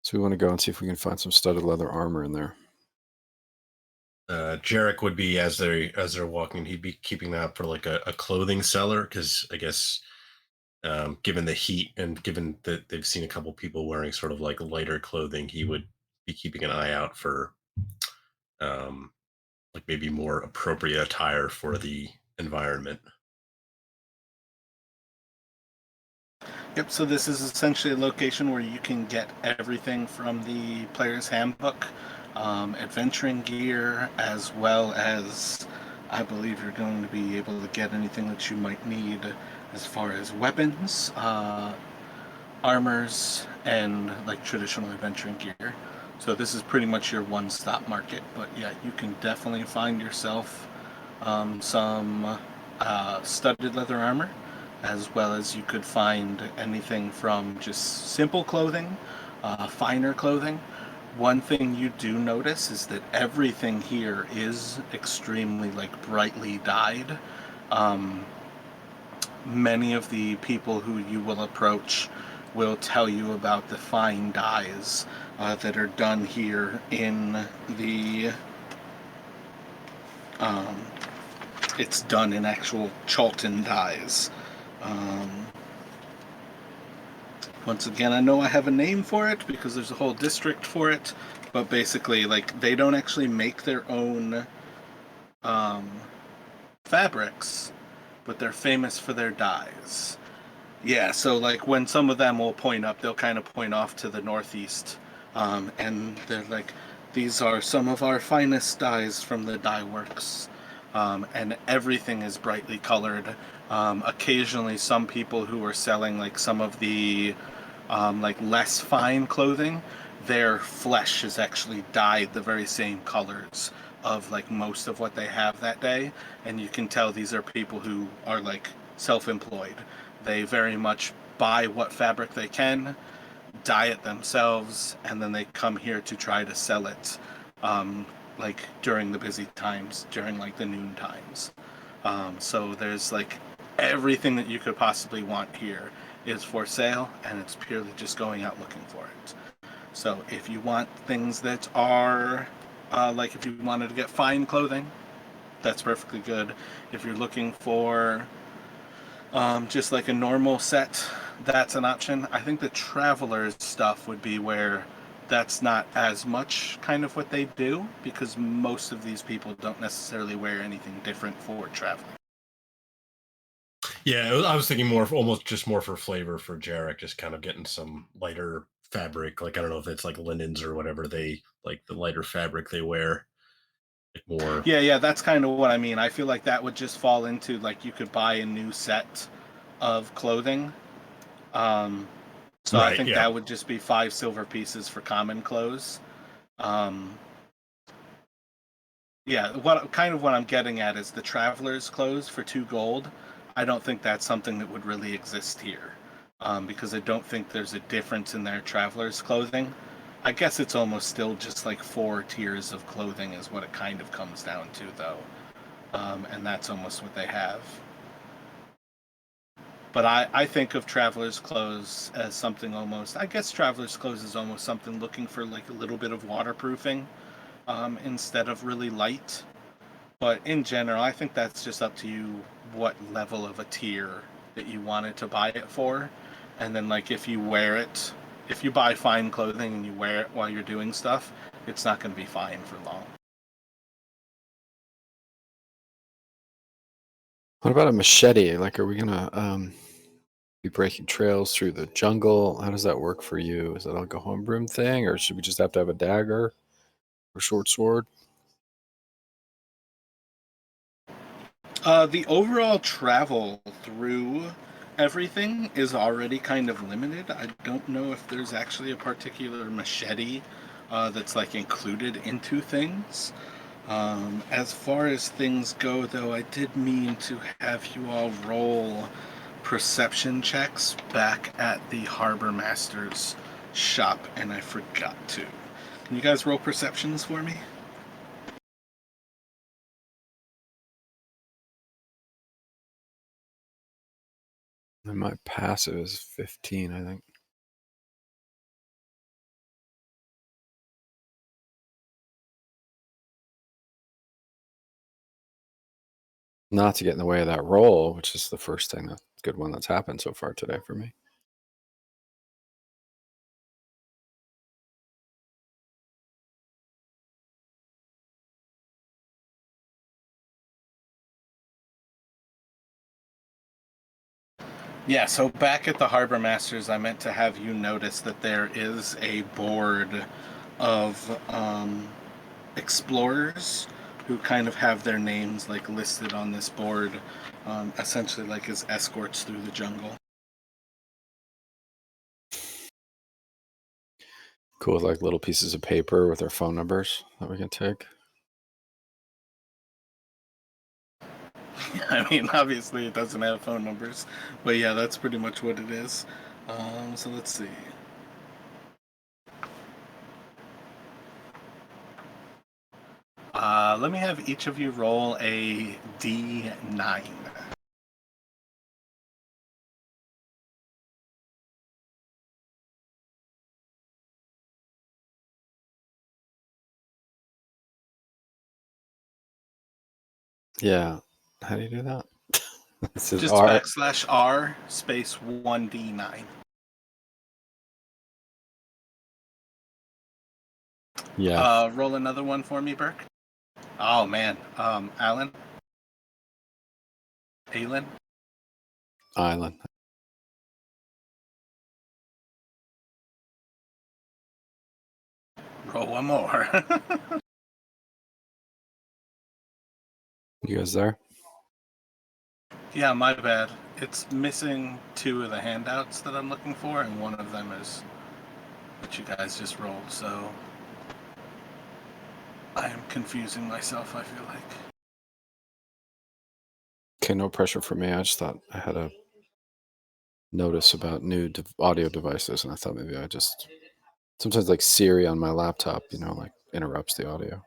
So we want to go and see if we can find some studded leather armor in there. Jarek would be, as they're walking, he'd be keeping that for like a clothing seller, because I guess given the heat and given that they've seen a couple people wearing sort of like lighter clothing, he would be keeping an eye out for like maybe more appropriate attire for the environment. Yep, so this is essentially a location where you can get everything from the player's handbook, adventuring gear, as well as I believe you're going to be able to get anything that you might need as far as weapons, armors, and like traditional adventuring gear. So this is pretty much your one-stop market. But yeah, you can definitely find yourself some studded leather armor, as well as you could find anything from just simple clothing, finer clothing. One thing you do notice is that everything here is extremely like brightly dyed. Um, Many of the people who you will approach will tell you about the fine dyes that are done here in the um, it's done in actual Chalton dyes. Um, Once again, I know I have a name for it because there's a whole district for it, but basically, like, they don't actually make their own um, fabrics, but they're famous for their dyes. Yeah, so like when some of them will point up, they'll kind of point off to the northeast, and they're like, these are some of our finest dyes from the dye works, and everything is brightly colored. Occasionally, some people who are selling like some of the like less fine clothing, their flesh is actually dyed the very same colors of like most of what they have that day, and you can tell these are people who are like self-employed. They very much buy what fabric they can, dye it themselves, and then they come here to try to sell it like during the busy times, during like the noon times. So there's like everything that you could possibly want here is for sale, and it's purely just going out looking for it. So if you want things that are like if you wanted to get fine clothing, that's perfectly good. If you're looking for just like a normal set, that's an option. I think the traveler's stuff would be where that's not as much kind of what they do, because most of these people don't necessarily wear anything different for traveling. Yeah, I was thinking more, almost just more for flavor for Jarek, just kind of getting some lighter fabric. Like I don't know if it's like linens or whatever they like the lighter fabric they wear, like more. Yeah, that's kind of what I mean. I feel like that would just fall into like you could buy a new set of clothing. Um, so I Right. think Yeah. that would just be 5 silver pieces for common clothes. Um, Yeah, what I'm getting at is the traveler's clothes for 2 gold. I don't think that's something that would really exist here, because I don't think there's a difference in their traveler's clothing. I guess it's almost still just like 4 tiers of clothing is what it kind of comes down to, though, and that's almost what they have. But I think of traveler's clothes as something almost. I guess traveler's clothes is almost something looking for like a little bit of waterproofing, instead of really light. But in general, I think that's just up to you what level of a tier that you wanted to buy it for. And then, like, if you wear it, if you buy fine clothing and you wear it while you're doing stuff, it's not going to be fine for long. What about a machete? Like, are we gonna be breaking trails through the jungle? How does that work for you? Is that like a homebrew thing, or should we just have to have a dagger or short sword? The overall travel through everything is already kind of limited. I don't know if there's actually a particular machete that's like included into things. As far as things go, though, I did mean to have you all roll perception checks back at the Harbor Master's shop, and I forgot to. Can you guys roll perceptions for me? And my passive is 15, I think. Not to get in the way of that roll, which is the first thing, that good one that's happened so far today for me. Yeah, so back at the Harbor Masters, I meant to have you notice that there is a board of explorers who kind of have their names like listed on this board, essentially like as escorts through the jungle. Cool, with like little pieces of paper with their phone numbers that we can take. I mean, obviously it doesn't have phone numbers, but yeah, that's pretty much what it is. So let's see. Let me have each of you roll a D9. Yeah. How do you do that? This is Just R. /R space 1D9. Yeah. Roll another one for me, Burke. Oh man, Alan, Alan, Island. roll one more. You guys there? Yeah, my bad. It's missing 2 of the handouts that I'm looking for, and one of them is what you guys just rolled, so I am confusing myself, I feel like. Okay, no pressure for me. I just thought I had a notice about new audio devices, and I thought maybe I just sometimes like Siri on my laptop, like interrupts the audio.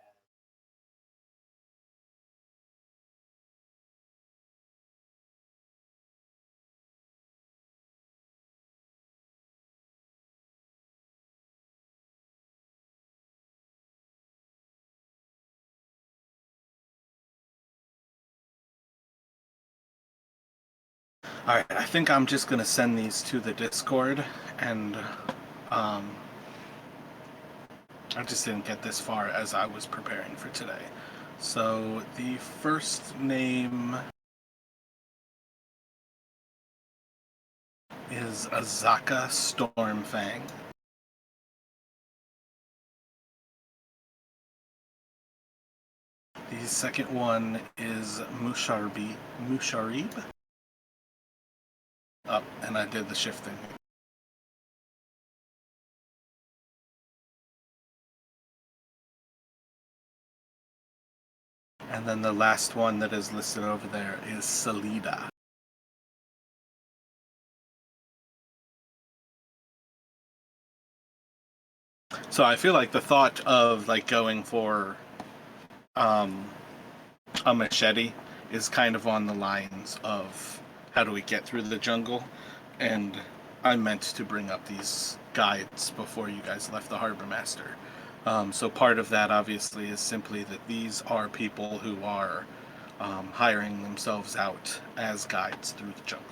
Alright, I think I'm just gonna send these to the Discord, and I just didn't get this far as I was preparing for today. So the first name is Azaka Stormfang. The second one is Musharib. Up, and I did the shifting. And then the last one that is listed over there is Salida. So I feel like the thought of like going for a machete is kind of on the lines of how do we get through the jungle, and I meant to bring up these guides before you guys left the Harbor Master. So part of that obviously is simply that these are people who are hiring themselves out as guides through the jungle.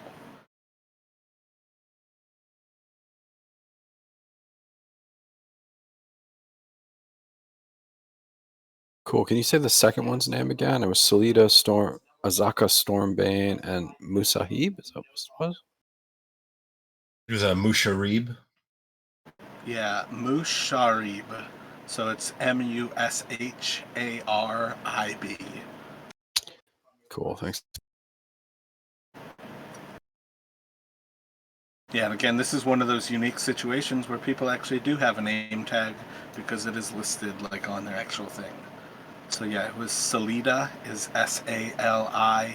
Cool. Can you say the second one's name again? It was Salida Storm, Azaka Stormbane, and Musahib. Is that what it was? It was a Musharib. Yeah, Musharib. So it's Musharib. Cool. Thanks. Yeah, and again, this is one of those unique situations where people actually do have a name tag because it is listed like on their actual thing. So yeah, it was Salida, is Salida.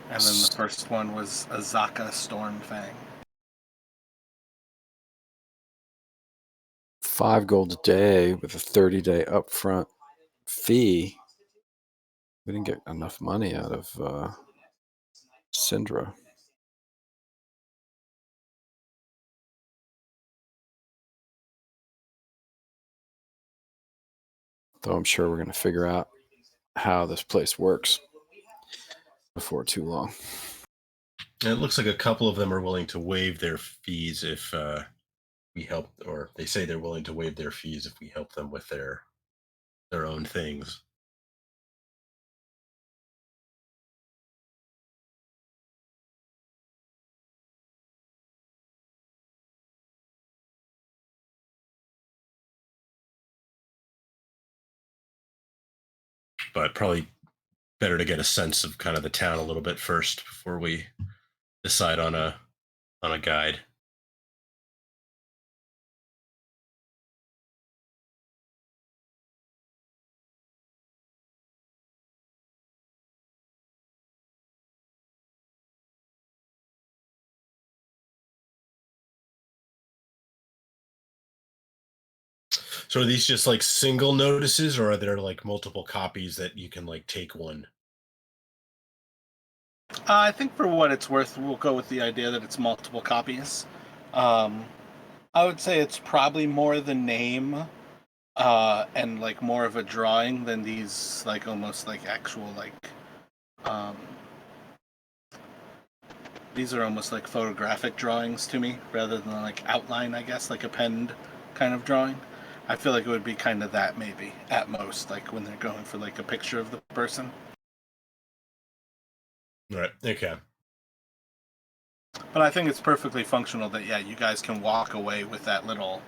And then the first one was Azaka Stormfang. 5 gold a day with a 30-day upfront fee. We didn't get enough money out of Syndra. Though I'm sure we're going to figure out how this place works before too long. And it looks like a couple of them are willing to waive their fees if we help, or they say they're willing to waive their fees if we help them with their own things. but probably better to get a sense of kind of the town a little bit first before we decide on a guide. So are these just like single notices, or are there like multiple copies that you can like take one? I think for what it's worth, we'll go with the idea that it's multiple copies. Um, I would say it's probably more the name and like more of a drawing than these like almost like actual like um, these are almost like photographic drawings to me rather than like outline, I guess, like a penned kind of drawing. I feel like it would be kind of that maybe at most, like when they're going for like a picture of the person. Right. Okay. But I think it's perfectly functional that yeah, you guys can walk away with that little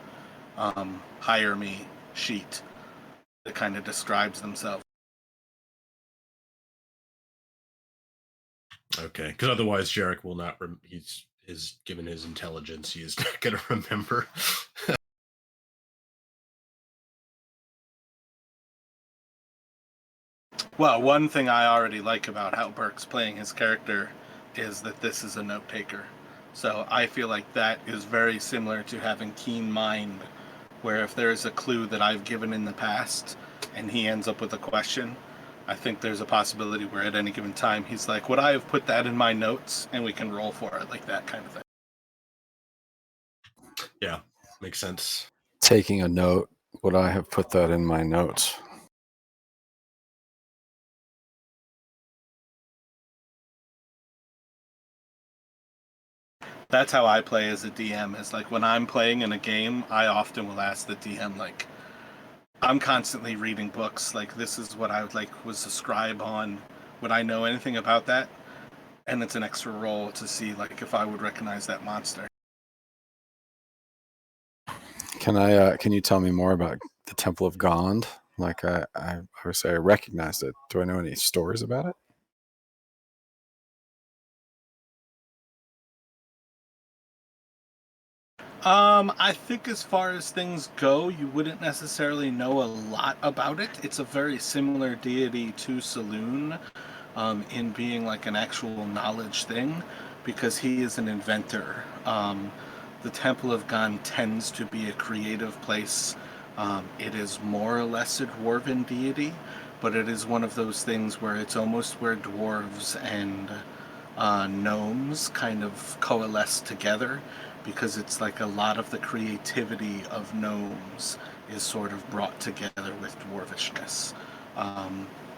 hire me sheet that kind of describes themselves. Okay. Because otherwise, Jarek will not. He's given his intelligence. He is not going to remember. Well, one thing I already like about how Burke's playing his character is that this is a note taker. So I feel like that is very similar to having keen mind, where if there's a clue that I've given in the past and he ends up with a question, I think there's a possibility where at any given time he's like, would I have put that in my notes? And we can roll for it, like that kind of thing. Yeah, makes sense. Taking a note, would I have put that in my notes? That's how I play as a DM, is like when I'm playing in a game, I often will ask the DM, like, I'm constantly reading books, like this is what I would like was a scribe on. Would I know anything about that? And it's an extra roll to see like if I would recognize that monster. Can you tell me more about the Temple of Gand? Like I would say I recognized it. Do I know any stories about it? I think as far as things go, you wouldn't necessarily know a lot about it. It's a very similar deity to Saloon, in being like an actual knowledge thing, because he is an inventor. The Temple of Gand tends to be a creative place. It is more or less a dwarven deity, but it is one of those things where it's almost where dwarves and gnomes kind of coalesce together, because it's like a lot of the creativity of gnomes is sort of brought together with dwarvishness.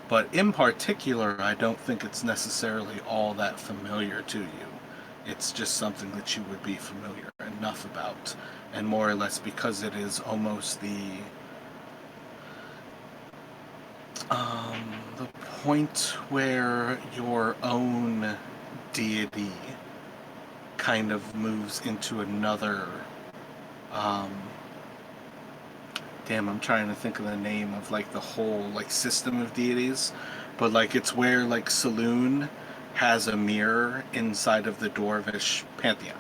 But in particular, I don't think it's necessarily all that familiar to you. It's just something that you would be familiar enough about, and more or less because it is almost the point where your own deity kind of moves into another I'm trying to think of the name of like the whole like system of deities, but like it's where like Saloon has a mirror inside of the dwarvish pantheon.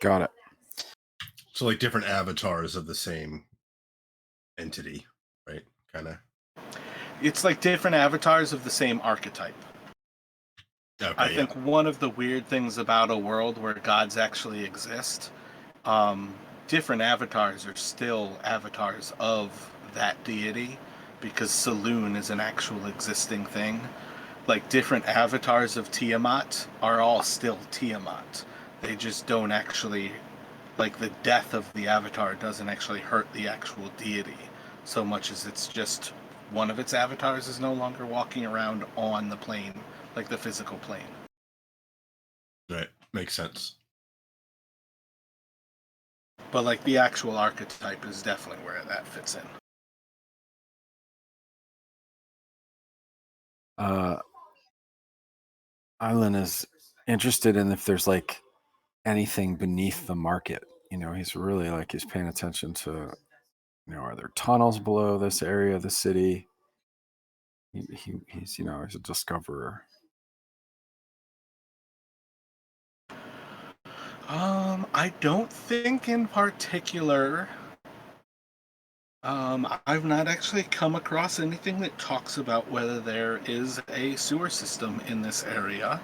Got it. So like different avatars of the same entity, right? Kind of. It's like different avatars of the same archetype. Okay, I think one of the weird things about a world where gods actually exist, different avatars are still avatars of that deity, because Saloon is an actual existing thing. Like different avatars of Tiamat are all still Tiamat. They just don't actually, like the death of the avatar doesn't actually hurt the actual deity so much as it's just one of its avatars is no longer walking around on the plane, like the physical plane. right, makes sense. But like the actual archetype is definitely where that fits in. Island is interested in if there's like anything beneath the market. You know, he's really like he's paying attention to, you know, are there tunnels below this area of the city? He's he's a discoverer. I don't think in particular. I've not actually come across anything that talks about whether there is a sewer system in this area.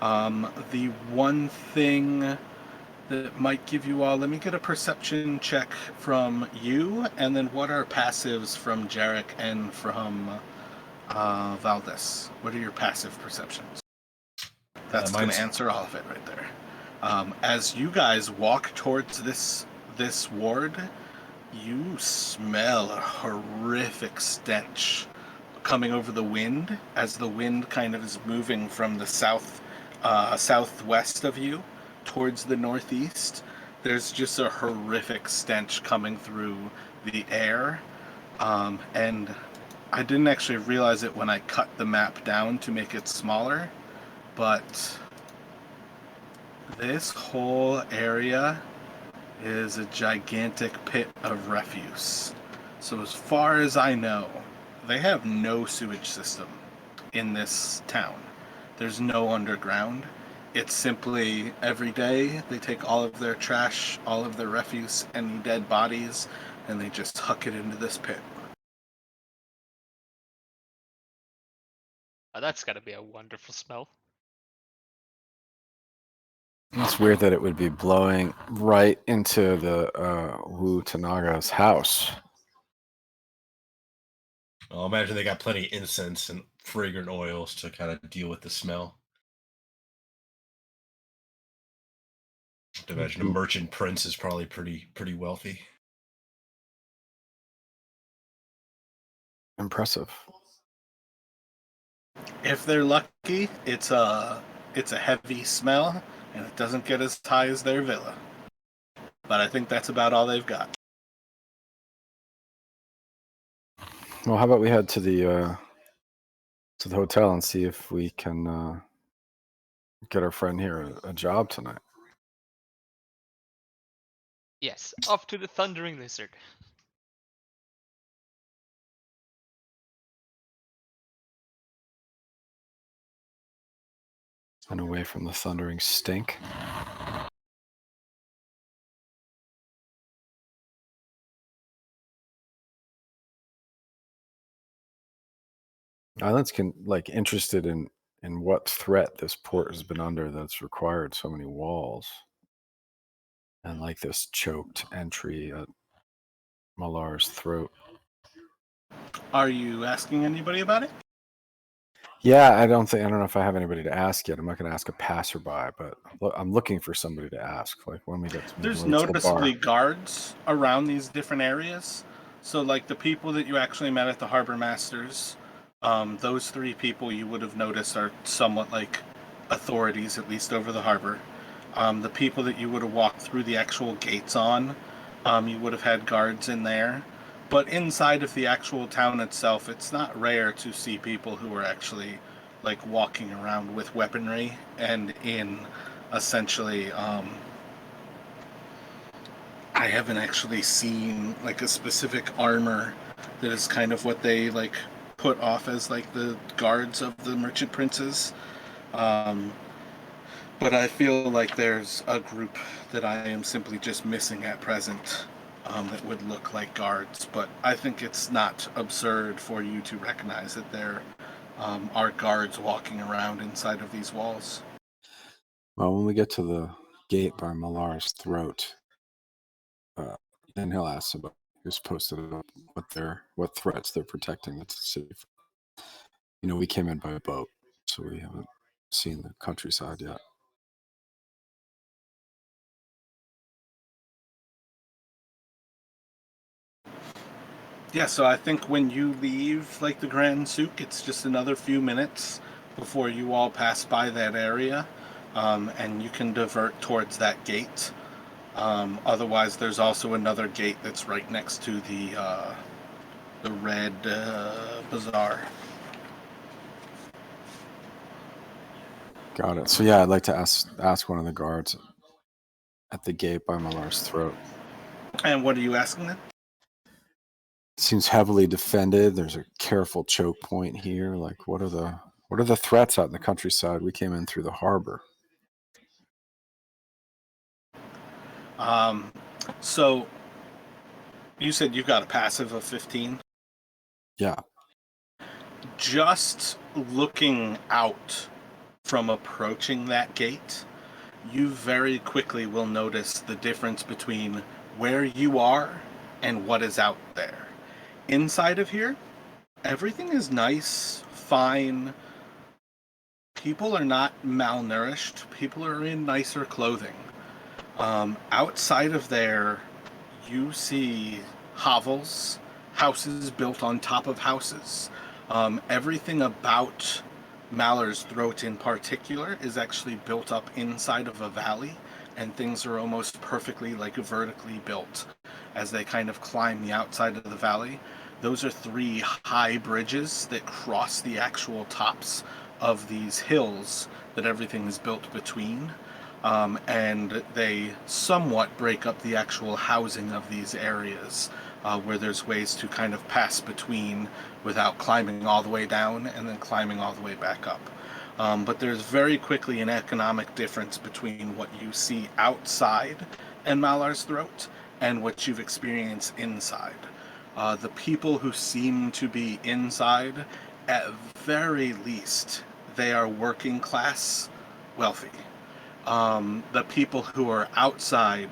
The one thing that might give you all, let me get a perception check from you, and then what are passives from Jarek and from Valdez? What are your passive perceptions? That's going to answer all of it right there. As you guys walk towards this ward, you smell a horrific stench coming over the wind as the wind kind of is moving from the southwest of you towards the northeast. There's just a horrific stench coming through the air, and I didn't actually realize it when I cut the map down to make it smaller, but this whole area is a gigantic pit of refuse. So as far as I know, they have no sewage system in this town. There's no underground. It's simply every day they take all of their trash, all of their refuse, any dead bodies, and they just huck it into this pit. Oh, that's gotta be a wonderful smell. It's weird that it would be blowing right into the Wu Tanaga's house. I'll imagine they got plenty of incense and fragrant oils to kind of deal with the smell. I imagine a merchant prince is probably pretty wealthy. Impressive. If they're lucky, it's a heavy smell, and it doesn't get as high as their villa. But I think that's about all they've got. Well, how about we head to the hotel and see if we can get our friend here a job tonight. Yes, off to the Thundering Lizard. And away from the thundering stink. Island's interested in what threat this port has been under that's required so many walls. And like this choked entry at Malar's throat. Are you asking anybody about it? Yeah, I don't know if I have anybody to ask yet. I'm not going to ask a passerby, but I'm looking for somebody to ask. Like when we get to There's the bar. noticeably guards around these different areas. So like the people that you actually met at the Harbor Masters, those three people you would have noticed are somewhat like authorities, at least over the harbor. The people that you would have walked through the actual gates on, you would have had guards in there. But inside of the actual town itself, it's not rare to see people who are actually like walking around with weaponry and in essentially I haven't actually seen like a specific armor that is kind of what they like put off as like the guards of the merchant princes. But I feel like there's a group that I am simply just missing at present that would look like guards. But I think it's not absurd for you to recognize that there are guards walking around inside of these walls. Well, when we get to the gate by Malar's throat, then he'll ask about who's posted up, what threats they're protecting the city. We came in by boat, so we haven't seen the countryside yet. Yeah, so I think when you leave like the Grand Souk, it's just another few minutes before you all pass by that area, and you can divert towards that gate. Otherwise, there's also another gate that's right next to the Red Bazaar. Got it. So yeah, I'd like to ask one of the guards at the gate by Malar's throat. And what are you asking them? seems heavily defended. There's a careful choke point here. Like, what are the threats out in the countryside? We came in through the harbor. So you said you got a passive of 15. Yeah. Just looking out from approaching that gate, you very quickly will notice the difference between where you are and what is out there. Inside of here, everything is nice, fine. People are not malnourished. People are in nicer clothing. Outside of there, you see hovels, houses built on top of houses. Everything about Maller's Throat in particular is actually built up inside of a valley, and things are almost perfectly like vertically built as they kind of climb the outside of the valley. Those are 3 high bridges that cross the actual tops of these hills that everything is built between. And they somewhat break up the actual housing of these areas, where there's ways to kind of pass between without climbing all the way down and then climbing all the way back up. But there's very quickly an economic difference between what you see outside in Malar's Throat and what you've experienced inside. The people who seem to be inside, at very least, they are working class, wealthy. The people who are outside,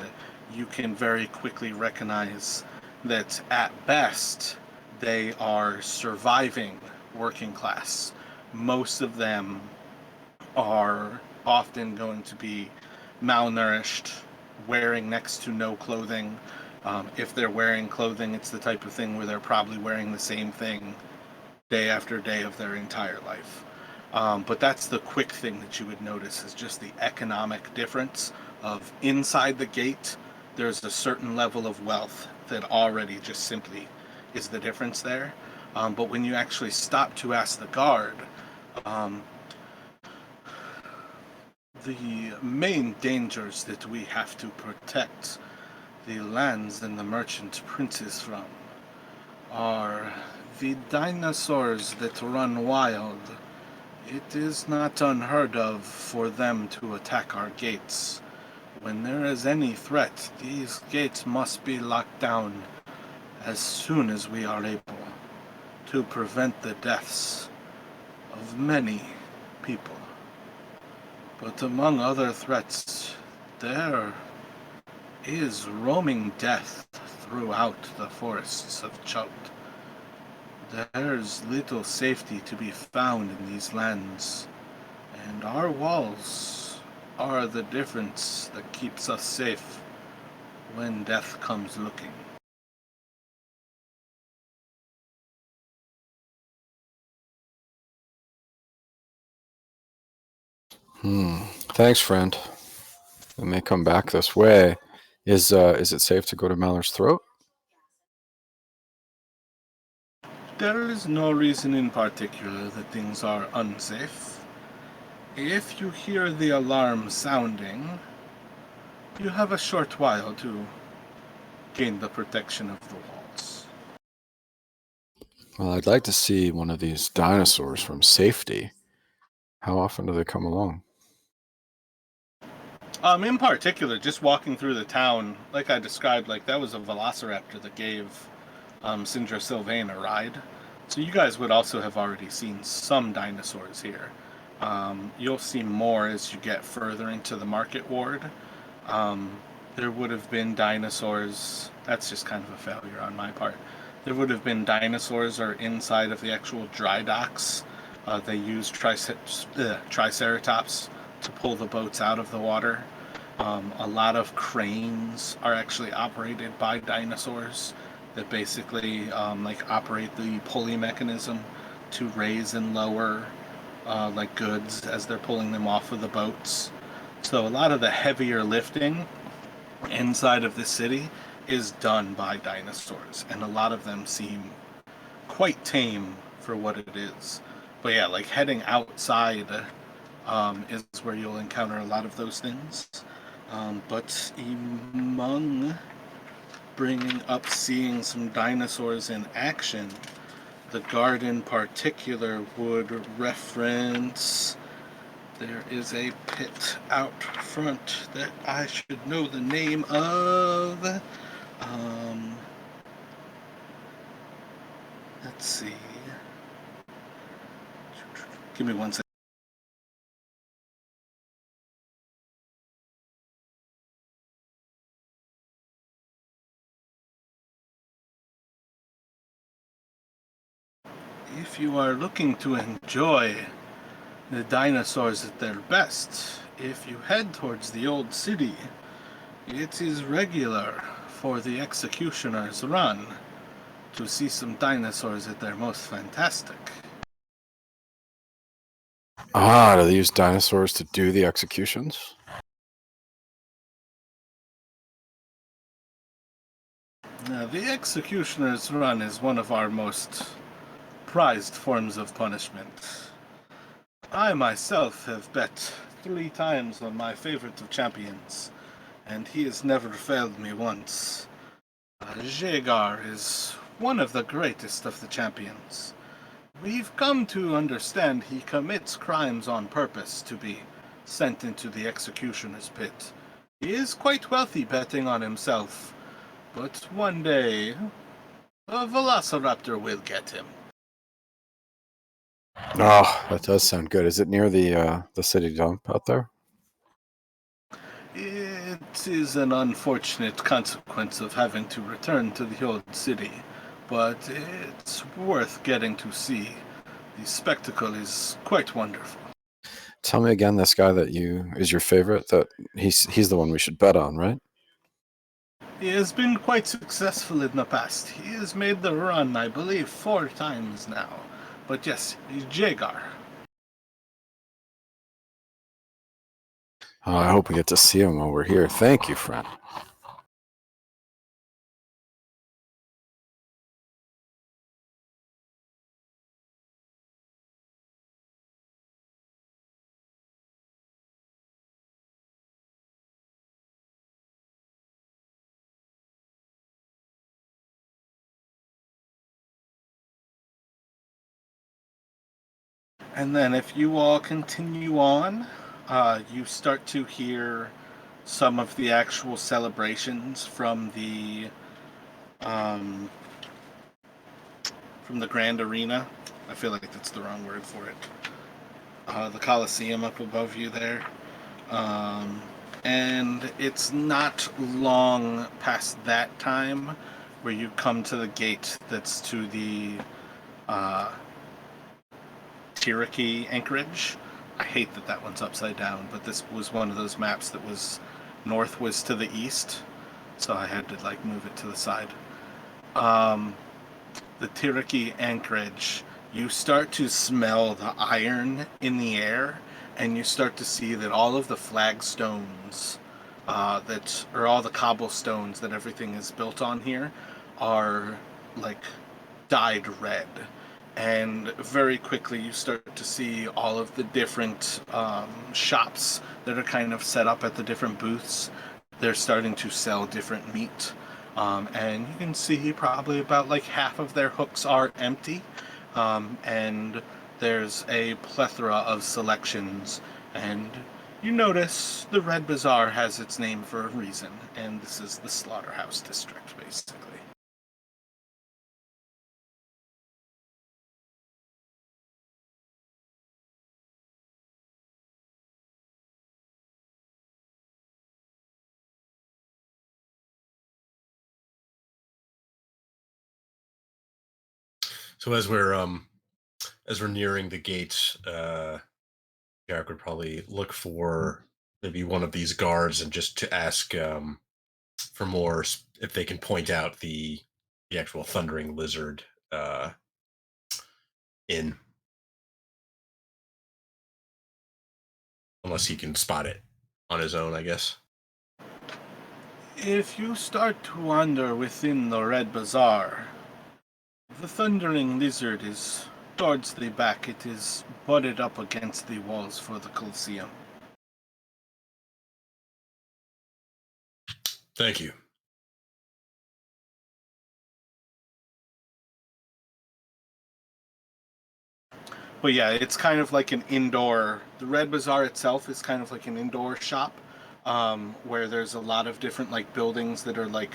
you can very quickly recognize that at best they are surviving working class. Most of them are often going to be malnourished, wearing next to no clothing. If they're wearing clothing, it's the type of thing where they're probably wearing the same thing day after day of their entire life. But that's the quick thing that you would notice, is just the economic difference of inside the gate. There's a certain level of wealth that already just simply is the difference there. But when you actually stop to ask the guard, the main dangers that we have to protect the lands and the merchant princes from are the dinosaurs that run wild. It is not unheard of for them to attack our gates. When there is any threat, these gates must be locked down as soon as we are able, to prevent the deaths of many people. But among other threats, there is roaming death throughout the forests of Chult. There's little safety to be found in these lands, and our walls are the difference that keeps us safe when death comes looking. Thanks, friend. We may come back this way. Is it safe to go to Maller's Throat? There is no reason in particular that things are unsafe. If you hear the alarm sounding, you have a short while to gain the protection of the walls. Well, I'd like to see one of these dinosaurs from safety. How often do they come along? In particular, just walking through the town, like I described, like that was a velociraptor that gave Syndra Sylvaine a ride. So you guys would also have already seen some dinosaurs here. You'll see more as you get further into the market ward. There would have been dinosaurs. That's just kind of a failure on my part. There would have been dinosaurs or inside of the actual dry docks. They use triceratops to pull the boats out of the water. A lot of cranes are actually operated by dinosaurs that basically operate the pulley mechanism to raise and lower like goods as they're pulling them off of the boats. So a lot of the heavier lifting inside of the city is done by dinosaurs, and a lot of them seem quite tame for what it is. But yeah, like heading outside is where you'll encounter a lot of those things. But among bringing up seeing some dinosaurs in action. The guard in particular would reference... There is a pit out front that I should know the name of. Let's see. Give me 1 second. If you are looking to enjoy the dinosaurs at their best, if you head towards the old city, it is regular for the Executioner's Run to see some dinosaurs at their most fantastic. Ah, do they use dinosaurs to do the executions? Now, the Executioner's Run is one of our most prized forms of punishment. I myself have bet 3 times on my favorite of champions, and he has never failed me once. Jaegar is one of the greatest of the champions. We've come to understand he commits crimes on purpose to be sent into the executioner's pit. He is quite wealthy betting on himself, but one day a velociraptor will get him. Oh, that does sound good. Is it near the city dump out there? It is an unfortunate consequence of having to return to the old city, but it's worth getting to see. The spectacle is quite wonderful. Tell me again, this guy that is your favorite. That he's the one we should bet on, right? He has been quite successful in the past. He has made the run, I believe, 4 times now. But yes, he's Jaegar. Oh, I hope we get to see him while we're here. Thank you, friend. And then if you all continue on, you start to hear some of the actual celebrations from the Grand Arena. I feel like that's the wrong word for it. The Coliseum up above you there. And it's not long past that time where you come to the gate that's to the Cherokee Anchorage. I hate that that one's upside down, but this was one of those maps that was north was to the east, so I had to like move it to the side. The Cherokee Anchorage, you start to smell the iron in the air, and you start to see that all of the flagstones all the cobblestones that everything is built on here are like dyed red. And very quickly you start to see all of the different shops that are kind of set up at the different booths. They're starting to sell different meat. And you can see probably about like half of their hooks are empty. And there's a plethora of selections. And you notice the Red Bazaar has its name for a reason. And this is the Slaughterhouse District, basically. So as we're nearing the gates, Jack would probably look for maybe one of these guards and just to ask for more if they can point out the actual thundering lizard inn, unless he can spot it on his own, I guess. If you start to wander within the Red Bazaar, the Thundering Lizard is towards the back. It is butted up against the walls for the Colosseum. Thank you. But yeah, it's kind of like an indoor. The Red Bazaar itself is kind of like an indoor shop, where there's a lot of different like buildings that are like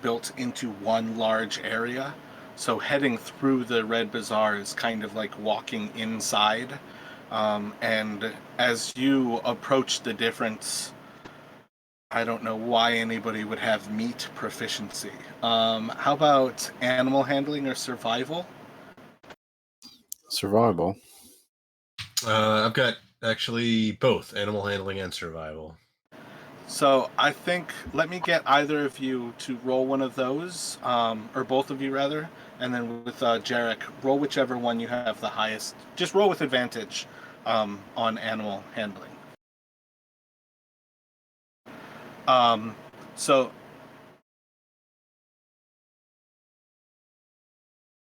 built into one large area. So heading through the Red Bazaar is kind of like walking inside. And as you approach the difference, I don't know why anybody would have meat proficiency. How about animal handling or survival? Survival. I've got actually both animal handling and survival. So I think let me get either of you to roll one of those, or both of you rather, and then with Jarek, roll whichever one you have the highest. Just roll with advantage on animal handling. So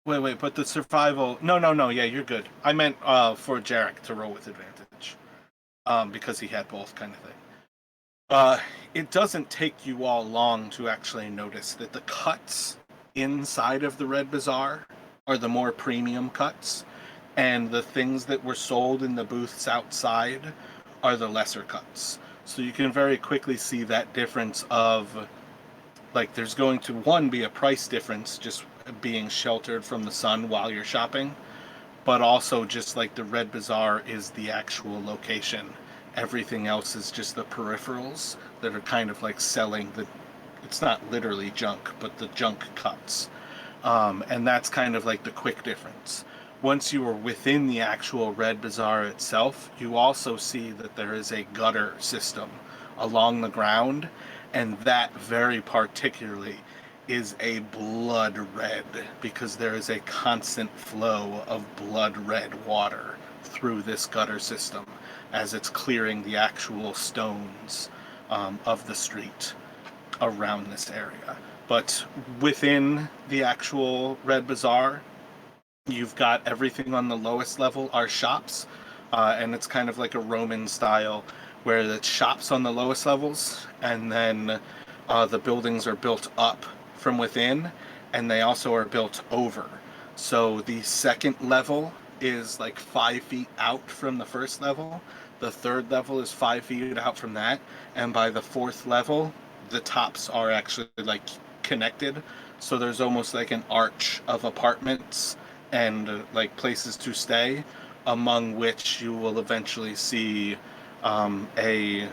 wait, but the survival. No. Yeah, you're good. I meant for Jarek to roll with advantage, because he had both kind of thing. It doesn't take you all long to actually notice that the cuts inside of the Red Bazaar are the more premium cuts, and the things that were sold in the booths outside are the lesser cuts. So you can very quickly see that difference of, like, there's going to, one, be a price difference just being sheltered from the sun while you're shopping, but also just like the Red Bazaar is the actual location. Everything else is just the peripherals that are kind of like selling the, it's not literally junk, but the junk cuts. And that's kind of like the quick difference. Once you are within the actual Red Bazaar itself, you also see that there is a gutter system along the ground, and that very particularly is a blood red, because there is a constant flow of blood red water through this gutter system as it's clearing the actual stones of the street around this area. But within the actual Red Bazaar, you've got everything on the lowest level are shops, and it's kind of like a Roman style where the shops on the lowest levels, and then the buildings are built up from within, and they also are built over. So the second level is like 5 feet out from the first level. The third level is 5 feet out from that, and by the fourth level, the tops are actually like connected. So there's almost like an arch of apartments and like places to stay, among which you will eventually see a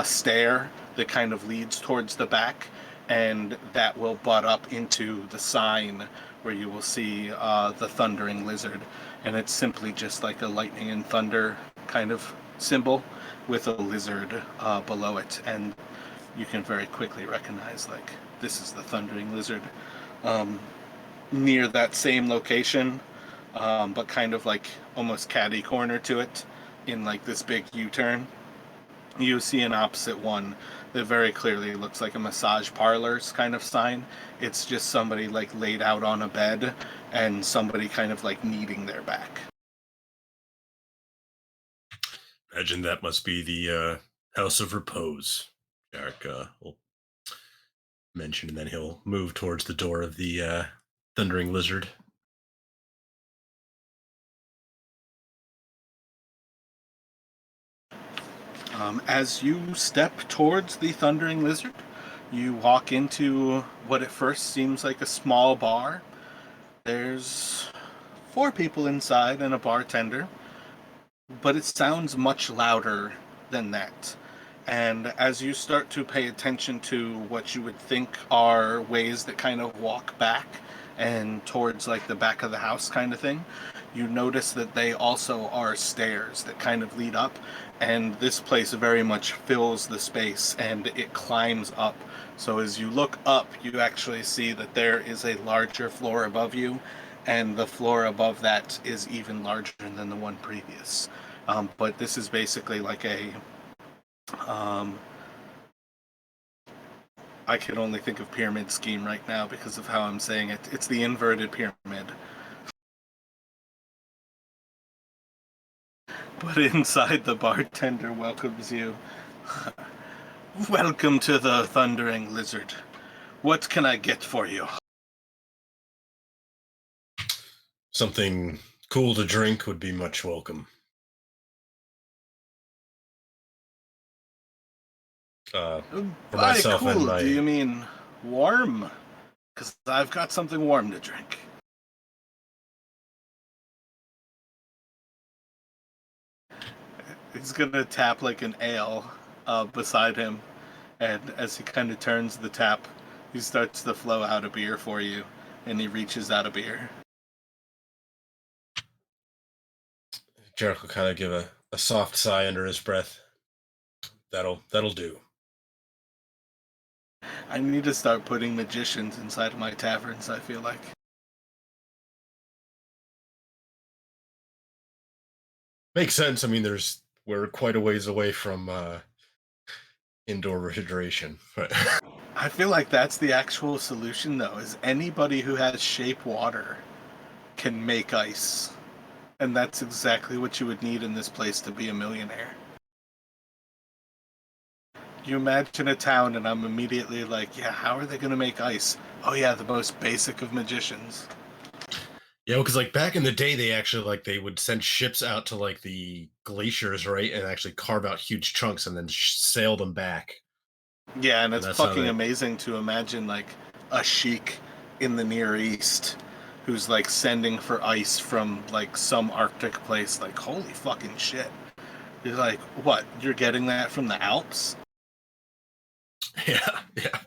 stair that kind of leads towards the back, and that will butt up into the sign where you will see the Thundering Lizard, and it's simply just like a lightning and thunder kind of symbol with a lizard below it, and you can very quickly recognize, like, this is the Thundering Lizard. Near that same location, but kind of like almost catty corner to it, in like this big U-turn, you see an opposite one that very clearly looks like a massage parlor's kind of sign. It's just somebody like laid out on a bed and somebody kind of like kneading their back. Imagine that must be the House of Repose. Jarek will mention, and then he'll move towards the door of the Thundering Lizard. As you step towards the Thundering Lizard, you walk into what at first seems like a small bar. There's 4 people inside and a bartender, but it sounds much louder than that. And as you start to pay attention to what you would think are ways that kind of walk back and towards like the back of the house kind of thing, you notice that they also are stairs that kind of lead up, and this place very much fills the space and it climbs up. So as you look up, you actually see that there is a larger floor above you, and the floor above that is even larger than the one previous. But this is basically like a I can only think of pyramid scheme right now because of how I'm saying it. It's the inverted pyramid. But inside, the bartender welcomes you. Welcome to the Thundering Lizard. What can I get for you? Something Cool to drink would be much welcome. For By myself and cool, my... do you mean warm? Because I've got something warm to drink. He's gonna tap like an ale beside him, and as he kind of turns the tap, he starts to flow out a beer for you, and he reaches out a beer. Jarek will kind of give a soft sigh under his breath. That'll do. I need to start putting magicians inside of my taverns, I feel like. Makes sense. I mean, we're quite a ways away from indoor refrigeration, but I feel like that's the actual solution, though, is anybody who has shape water can make ice. And that's exactly what you would need in this place to be a millionaire. You imagine a town, and I'm immediately like, yeah, how are they going to make ice? Oh, yeah, the most basic of magicians. yeah, because like back in the day, they actually like they would send ships out to like the glaciers, right, and actually carve out huge chunks and then sail them back. Yeah, and it's that's how fucking they- amazing to imagine like a sheik in the Near East who's like sending for ice from like some Arctic place. Like, holy fucking shit. You're like, what? You're getting that from the Alps? Yeah, yeah.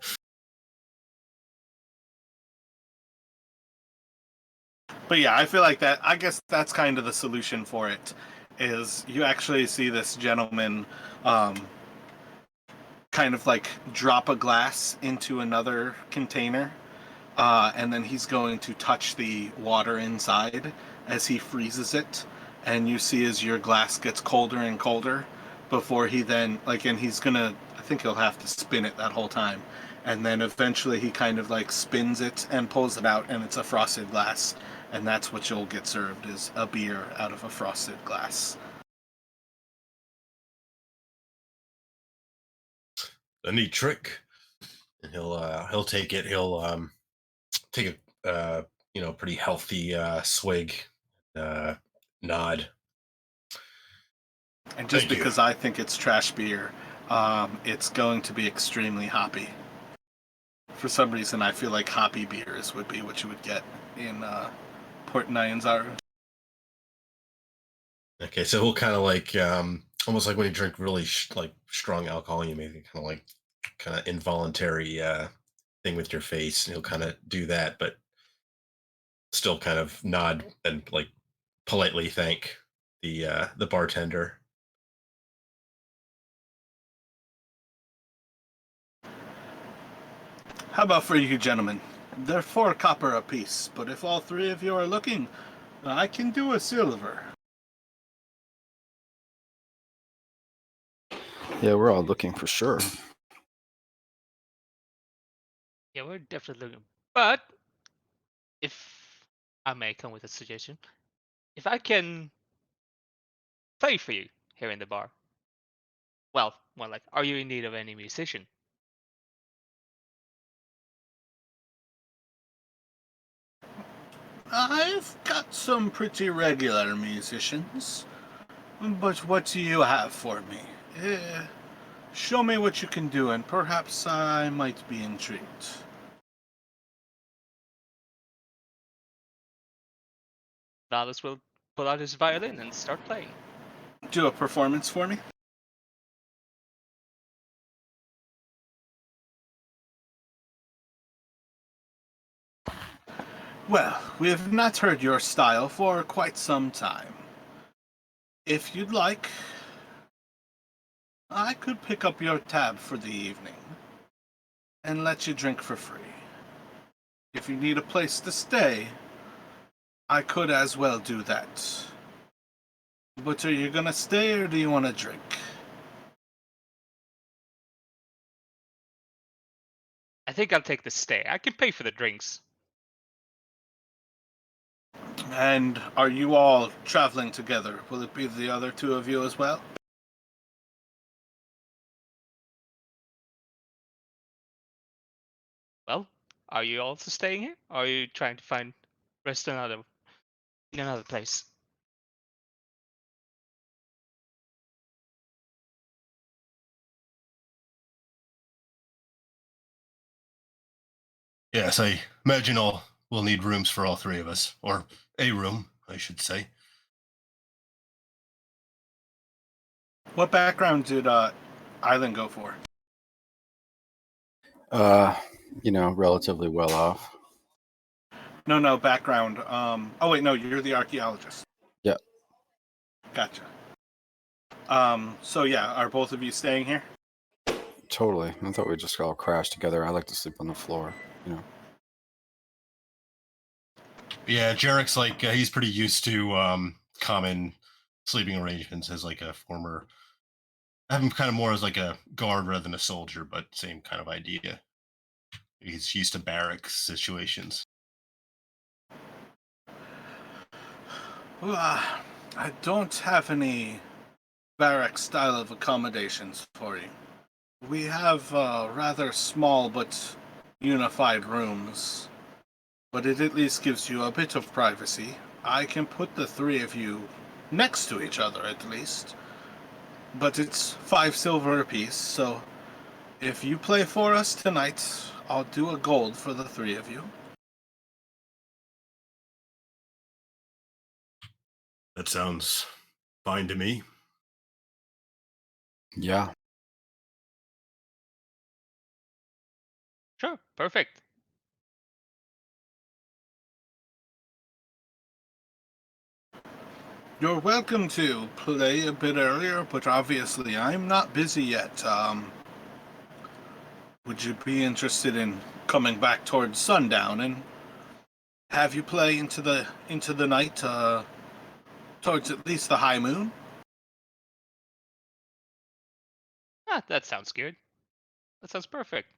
But yeah, I feel like that. I guess that's kind of the solution for it. Is you actually see this gentleman, kind of like drop a glass into another container, and then he's going to touch the water inside as he freezes it, and you see as your glass gets colder and colder before he then like, and he's gonna. I think he'll have to spin it that whole time, and then eventually he kind of like spins it and pulls it out, and it's a frosted glass. And that's what you'll get served is a beer out of a frosted glass. A neat trick. And he'll take it. He'll take a pretty healthy swig, nod. And just Thank you. because I think it's trash beer, it's going to be extremely hoppy. For some reason, I feel like hoppy beers would be what you would get in Port Nyanzaru. Okay, so he'll kind of like almost like when you drink really like strong alcohol, you make kind of involuntary thing with your face, and he'll kind of do that, but still kind of nod and like politely thank the bartender. How about for you gentlemen? They're 4 copper apiece, but if all 3 of you are looking, I can do a silver. Yeah, we're all looking for sure. Yeah, we're definitely looking. But if I may come with a suggestion, if I can play for you here in the bar, well, more like, are you in need of any musician? I've got some pretty regular musicians, but what do you have for me? Show me what you can do, and perhaps I might be intrigued. Valis will pull out his violin and start playing. Do a performance for me. Well, we have not heard your style for quite some time. If you'd like, I could pick up your tab for the evening and let you drink for free. If you need a place to stay, I could as well do that. But are you gonna stay or do you want to drink? I think I'll take the stay. I can pay for the drinks. And are you all traveling together? Will it be the other 2 of you as well? Well, are you also staying here? Or are you trying to find rest in another place? Yes, I imagine we'll need rooms for all three of us, or a room, I should say. What background did Island go for? Relatively well off. No, background. Oh wait, no, you're the archaeologist. Yeah. Gotcha. So yeah, are both of you staying here? Totally. I thought we'd just all crash together. I like to sleep on the floor. Yeah, Jarek's like he's pretty used to common sleeping arrangements as like a former. I have him kind of more as like a guard rather than a soldier, but same kind of idea. He's used to barracks situations. Well, I don't have any barrack style of accommodations for you. We have rather small but unified rooms, but it at least gives you a bit of privacy. I can put the three of you next to each other at least, but it's 5 silver apiece, so if you play for us tonight, I'll do a gold for the three of you. That sounds fine to me. Yeah. Sure, perfect. You're welcome to play a bit earlier, but obviously I'm not busy yet. Would you be interested in coming back towards sundown and have you play into the night, towards at least the high moon? That sounds good. That sounds perfect.